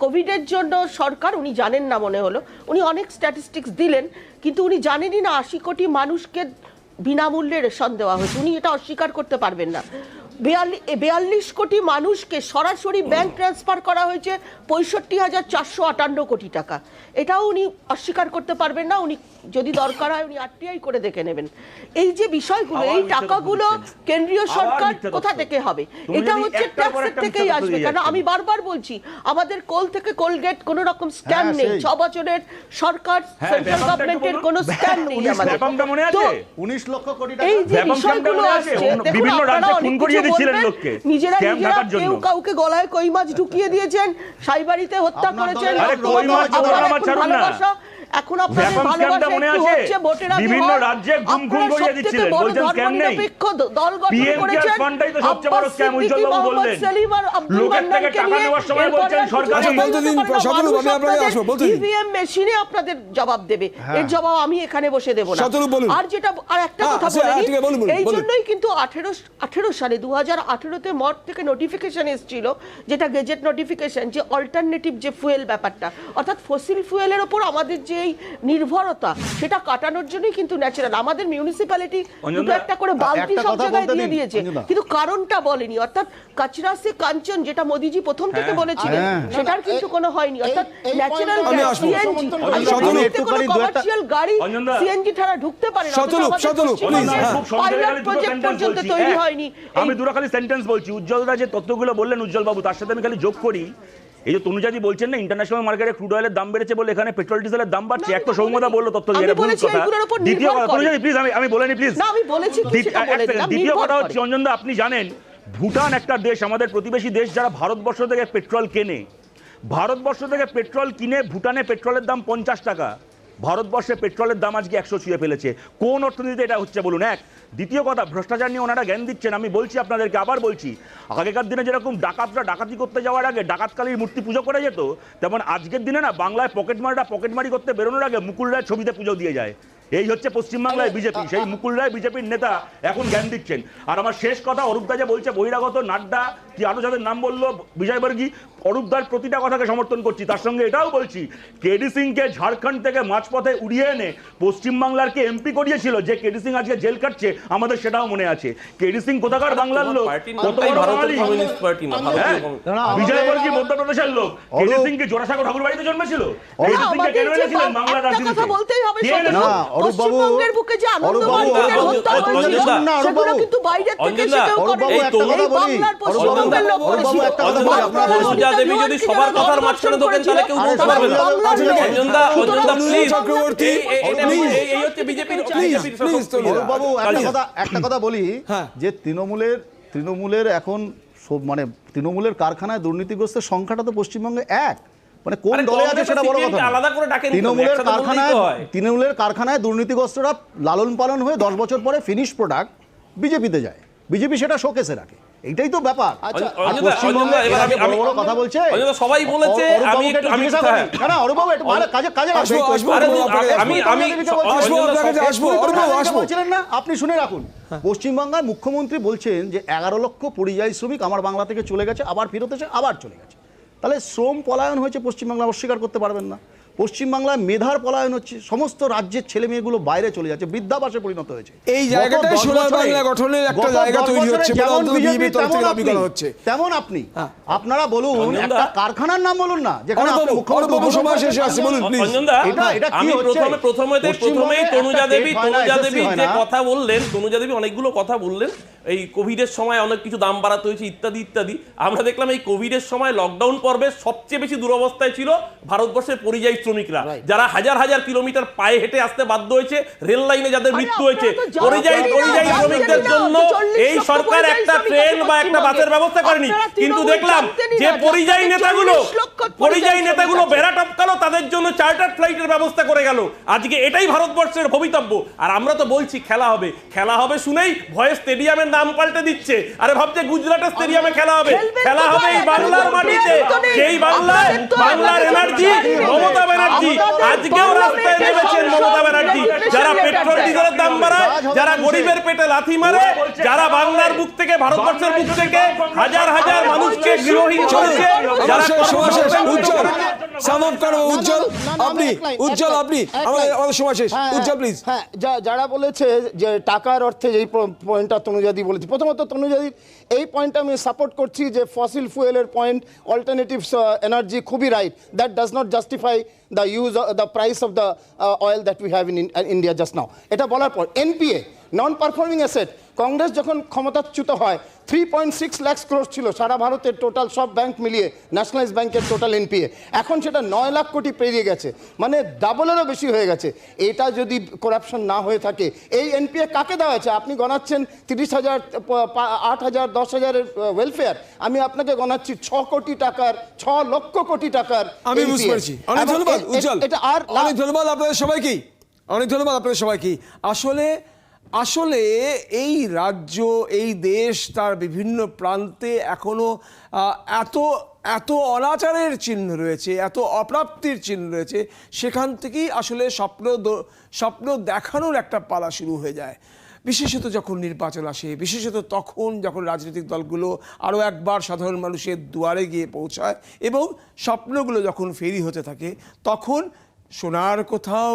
কোভিডের জন্য সরকার, উনি জানেন না মনে হলো। উনি অনেক স্ট্যাটিস্টিক্স দিলেন, কিন্তু উনি জানেনই না 80 কোটি মানুষকে বিনামূল্যে রেশন দেওয়া হয়েছে। উনি এটা অস্বীকার করতে পারবেন না। 42 কোটি মানুষকে সরাসরি ব্যাংক ট্রান্সফার করা হয়েছে 65,458 কোটি টাকা। এটাও উনি অস্বীকার করতে পারবেন না, উনি যদি দরকার হয় উনি আরটিআই করে দেখে নেবেন। এই যে বিষয়গুলো, এই টাকাগুলো কেন্দ্রীয় সরকার কোথা থেকে হবে? এটা হচ্ছে ট্যাক্সের থেকেই আসবে। কারণ আমি বারবার বলছি, আমাদের কোল থেকে কোলগেট কোনো রকম স্ক্যাম নেই। 6 বছরের সরকার, সেন্ট্রাল গভর্নমেন্টের কোনো স্ক্যাম নেই আমাদের। তো 19 লক্ষ কোটি এই টাকা যে বিষয়গুলো আসছে, দেখুন আপনারা অনেক কিছু বলবেন, নিজেরা কেউ কাউকে গলায় কই মাছ ঢুকিয়ে দিয়েছেন, সাইবাড়িতে হত্যা করেছেন, ভালোবাসা এখন আপনাদের ভালোবাসা একটু হচ্ছে, ভোটের আগে বিভিন্ন রাজ্যে গুম করিয়ে দিচ্ছিলেন, বলছেন স্ক্যাম নেই। দল গঠন করেছেন, ফান্ডাই তো সবচেয়ে বড় স্ক্যাম, উজ্জ্বল বাবু বললেন। লোকের থেকে টাকা নেওয়ার সময় বলছেন সরকার। ইভিএম মেশিনে আপনাদের জবাব দেবে, এর জবাব আমি এখানে বসে দেব না। আর যেটা আর একটা কথা বলি, এই জন্যই কিন্তু 18 সালে 2018-তে মর্গ থেকে নোটিফিকেশন এসেছিল, যেটা গেজেট নোটিফিকেশন, যে অল্টারনেটিভ যে ফুয়েল ব্যাপারটা, অর্থাৎ ফসিল ফুয়েলের ওপর আমাদের যে নির্ভরতা, সেটা কাটানোর জন্যই কিন্তু ন্যাচারাল আমাদের মিউনিসিপ্যালিটি দুটো একটা করে বালতি সব জায়গায় দিয়ে দিয়েছে, কিন্তু কারণটা বলেনি। অর্থাৎ কাচরা সে কাঞ্চন, যেটা মোদিজি প্রথম থেকে বলেছিলেন, সেটার কিন্তু কোনো হয়নি। অর্থাৎ ন্যাচারাল গ্যাস, সিএনজি, কোনো কমার্শিয়াল গাড়ি সিএনজি ছাড়া ঢুকতে পারে না। পাইলট প্রজেক্ট পর্যন্ত তৈরি হয়নি। আমি দুটো সেন্টেন্স বলছি। উজ্জ্বলদা যে তথ্যগুলো বললেন, উজ্জ্বল বাবু, তার সাথে আমি খালি যোগ করি, এই যে তনুজাদি বলছেন না ইন্টারন্যাশনাল মার্কেটে ক্রুড অয়েলের দাম বেড়েছে বলে এখানে পেট্রোল ডিজেলের দাম বাড়ছে, একটা সৌম্যদা বললো তথ্য দিয়ে ভুল কথা। দ্বিতীয় কথা, তনুজাদি প্লিজ আমি বলেনি প্লিজ। দ্বিতীয় কথা হচ্ছে, অঞ্জনদা আপনি জানেন ভুটান একটা দেশ, আমাদের প্রতিবেশী দেশ, যারা ভারতবর্ষ থেকে পেট্রোল কেনে, ভারতবর্ষ থেকে পেট্রোল কিনে ভুটানে পেট্রোলের দাম 50 টাকা, ভারতবর্ষে পেট্রোলের দাম আজকে 100 ছুঁয়ে ফেলেছে। কোন অর্থনীতিতে এটা হচ্ছে বলুন? এক। দ্বিতীয় কথা, ভ্রষ্টাচার নিয়ে ওনারা জ্ঞান দিচ্ছেন। আমি বলছি আপনাদেরকে, আবার বলছি, আগেকার দিনে যেরকম ডাকাতরা ডাকাতি করতে যাওয়ার আগে ডাকাতকালীর মূর্তি পুজো করে যেত, তেমন আজকের দিনে না বাংলায় পকেটমারি করতে বেরোনোর আগে মুকুল রায় ছবিতে পুজো দিয়ে যায়। এই হচ্ছে পশ্চিমবাংলায় বিজেপি, সেই মুকুল রায় বিজেপির নেতা এখন জ্ঞান দিচ্ছেন। আর আমার শেষ কথা, অরূপদা যে বলছে বহিরাগত, নাড্ডা কি আরো যাদের নাম বললো, বিজয়বর্গী, অরূপদার প্রতিটা কথাকে সমর্থন করছি। তার সঙ্গে এটাও বলছি, কেডি সিংকে ঝাড়খণ্ড থেকে মাঝপথে উড়িয়ে এনে পশ্চিমবাংলার কে এমপি করিয়েছিল, যে কেডি সিং আজকে জেল কাটছে, আমাদের সেটাও মনে আছে। কেডি সিং কোথাকার বাংলার লোক, বিজয়বর্গী মধ্যপ্রদেশের লোক। কেডি সিং কি জোড়াসাঁকো ঠাকুর বাড়িতে জন্মেছিল? কেডি সিংকে কেন এনেছিলেন বাংলার রাজনীতিতে? পশ্চিমবঙ্গের বুকে যে আনন্দবাজারের হত্যা হয়েছিল, সেগুলো কিন্তু বাইরের থেকে এসে কেউ করেনি। এই বাংলার পশ্চিমবঙ্গের লোক করেছিল। তনুজা দেবী যদি সবার কথার মাঝখানে ঢোকেন, তাহলে কেউ বলতে পারবে না। অঞ্জনদা প্লিজ, চক্রবর্তী, এই হচ্ছে বিজেপির। বাবু একটা কথা বলি, যে তৃণমূলের এখন মানে তৃণমূলের কারখানায় দুর্নীতিগ্রস্তের সংখ্যাটা তো পশ্চিমবঙ্গে এক, মানে কোন দলে আছে সেটা বড় কথা। তৃণমূলের কারখানায় দুর্নীতিগ্রস্তরা লালন পালন হয়ে 10 বছর পরে ফিনিশ প্রোডাক্ট বিজেপিতে যায়, বিজেপি সেটা শোকেসে রাখে। এইটাই তো ব্যাপার। কথা বলছে সবাই বলেছে, আপনি শুনে রাখুন, পশ্চিমবাংলার মুখ্যমন্ত্রী বলছেন যে 11 লক্ষ পরিযায়ী শ্রমিক আমার বাংলা থেকে চলে গেছে, আবার ফেরত এসে আবার চলে গেছে। তাহলে শ্রম পলায়ন হয়েছে পশ্চিমবাংলা, অস্বীকার করতে পারবেন না। পশ্চিমবাংলায় মেধার পলায়ন হচ্ছে, সমস্ত রাজ্যের ছেলে মেয়েগুলো বাইরে চলে যাচ্ছে, বৃদ্ধাবাসে পরিণত হয়েছে। এই জায়গাটায় সোনার বাংলা গঠনের একটা জায়গা তৈরি হচ্ছে, তেমন আপনি আপনারা বলুন, একটা কারখানার নাম বলুন না যেখানে প্রথমেই তনুজা দেবী যে কথা বললেন, তনুজা দেবী অনেকগুলো কথা বললেন, এই কোভিডের সময় অনেক কিছু দাম বাড়াতে হয়েছে ইত্যাদি ইত্যাদি। আমরা দেখলাম এই কোভিডের সময় লকডাউন পর্বে সবচেয়ে বেশি দুরবস্থায় ছিল ভারতবর্ষের পরিযায়ী শ্রমিকরা, যারা হাজার হাজার কিলোমিটার পায়ে হেঁটে আসতে বাধ্য হয়েছে, রেল লাইনে যাদের মৃত্যু হয়েছে। পরিযায়ী শ্রমিকদের জন্য এই সরকার একটা ট্রেন বা একটা বাসের ব্যবস্থা করেনি, কিন্তু দেখলাম যে পরিযায়ী নেতাগুলো বেড়া টপকালো, তাদের জন্য চার্টার ফ্লাইটের ব্যবস্থা করে গেল। আজকে এটাই ভারতবর্ষের ভবিতব্য। আর আমরা তো বলছি খেলা হবে শুনেই ভয়ে স্টেডিয়ামের নাম পাল্টে দিচ্ছে। আরে ভাবছে গুজরাটের স্টেডিয়ামে খেলা হবে এই বাংলার মাটিতে, যেই বাংলার এনার্জি মমতা ব্যানার্জি আজকেও রাস্তায় নেমেছেন। মমতা ব্যানার্জি যারা পেট্রোল ডিজেলের দাম বাড়ায়, যারা গরিবের পেটে লাথি মারে, যারা বাংলার বুক থেকে, ভারতবর্ষের বুক থেকে হাজার হাজার মানুষকে গৃহহীন করেছে, যারা যারা বলেছে যে টাকার অর্থে, যেই পয়েন্টটা তনুজাদি বলেছি। প্রথমত তনুজাদির এই পয়েন্টটা আমি সাপোর্ট করছি যে ফসিল ফুয়েলের পয়েন্ট, অল্টারনেটিভস এনার্জি খুবই right, that does not justify the use the price of the oil that we have in India just now. এটা বলার পর NPA, non performing asset, Congress যখন ক্ষমতাচ্যুত হয় 3.6 লাখ ক্রোর ছিল সারা ভারতের টোটাল সব ব্যাংক মিলিয়ে, ন্যাশনালাইজ ব্যাংকের টোটাল এনপিএ, এখন সেটা 9 লাখ কোটি পেরিয়ে গেছে, মানে ডাবলেরও বেশি হয়ে গেছে। এটা যদি করাপশন না হয়ে থাকে, এই এনপিএ কাকে দেওয়া হয়েছে? আপনি গণাচ্ছেন 30,000, 8,000, 10,000-এর ওয়েলফেয়ার, আমি আপনাকে গণাচ্ছি 6 লক্ষ কোটি টাকার। আমি বুঝতে পেরেছি। অনেক ধন্যবাদ উজ্জ্বল, এটা আর অনেক ধন্যবাদ আপনাদের সবাইকে, অনেক ধন্যবাদ আপনাদের সবাইকে। আসলে এই রাজ্য, এই দেশ, তার বিভিন্ন প্রান্তে এখনো এত অনাচারের চিহ্ন রয়েছে, এত অপ্রাপ্তির চিহ্ন রয়েছে, সেখান থেকেই আসলে স্বপ্ন দেখানোর একটা পালা শুরু হয়ে যায়। বিশেষত যখন নির্বাচন আসে, বিশেষত তখন যখন রাজনৈতিক দলগুলো আরও একবার সাধারণ মানুষের দুয়ারে গিয়ে পৌঁছায় এবং স্বপ্নগুলো যখন ফেরি হতে থাকে, তখন সোনার কোথাও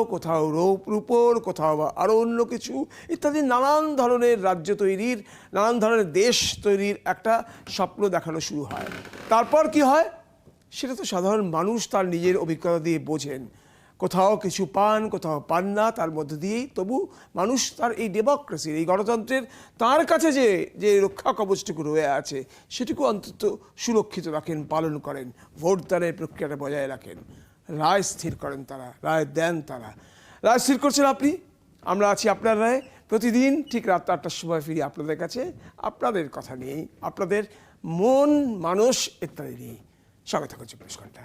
রূপোর, কোথাও বা আরও অন্য কিছু ইত্যাদি নানান ধরনের রাজ্য তৈরির, নানান ধরনের দেশ তৈরির একটা স্বপ্ন দেখানো শুরু হয়। তারপর কি হয় সেটা তো সাধারণ মানুষ তার নিজের অভিজ্ঞতা দিয়ে বোঝেন। কোথাও কিছু পান, কোথাও পান না, তার মধ্যে দিয়েই তবু মানুষ তার এই ডেমোক্রেসির, এই গণতন্ত্রের তার কাছে যে রক্ষা কবচটুকু রয়ে আছে সেটুকু অন্তত সুরক্ষিত রাখেন, পালন করেন, ভোটদানের প্রক্রিয়াটা বজায় রাখেন, রায় স্থির করেন তারা, রায় দেন তারা। রায় স্থির করছেন আপনি, আমরা আছি আপনার রায়। প্রতিদিন ঠিক রাত 8টার সময় ফিরি আপনাদের কাছে, আপনাদের কথা নিয়েই, আপনাদের মন, মানস ইত্যাদি নিয়েই। সঙ্গে থাকুন 24 ঘন্টা।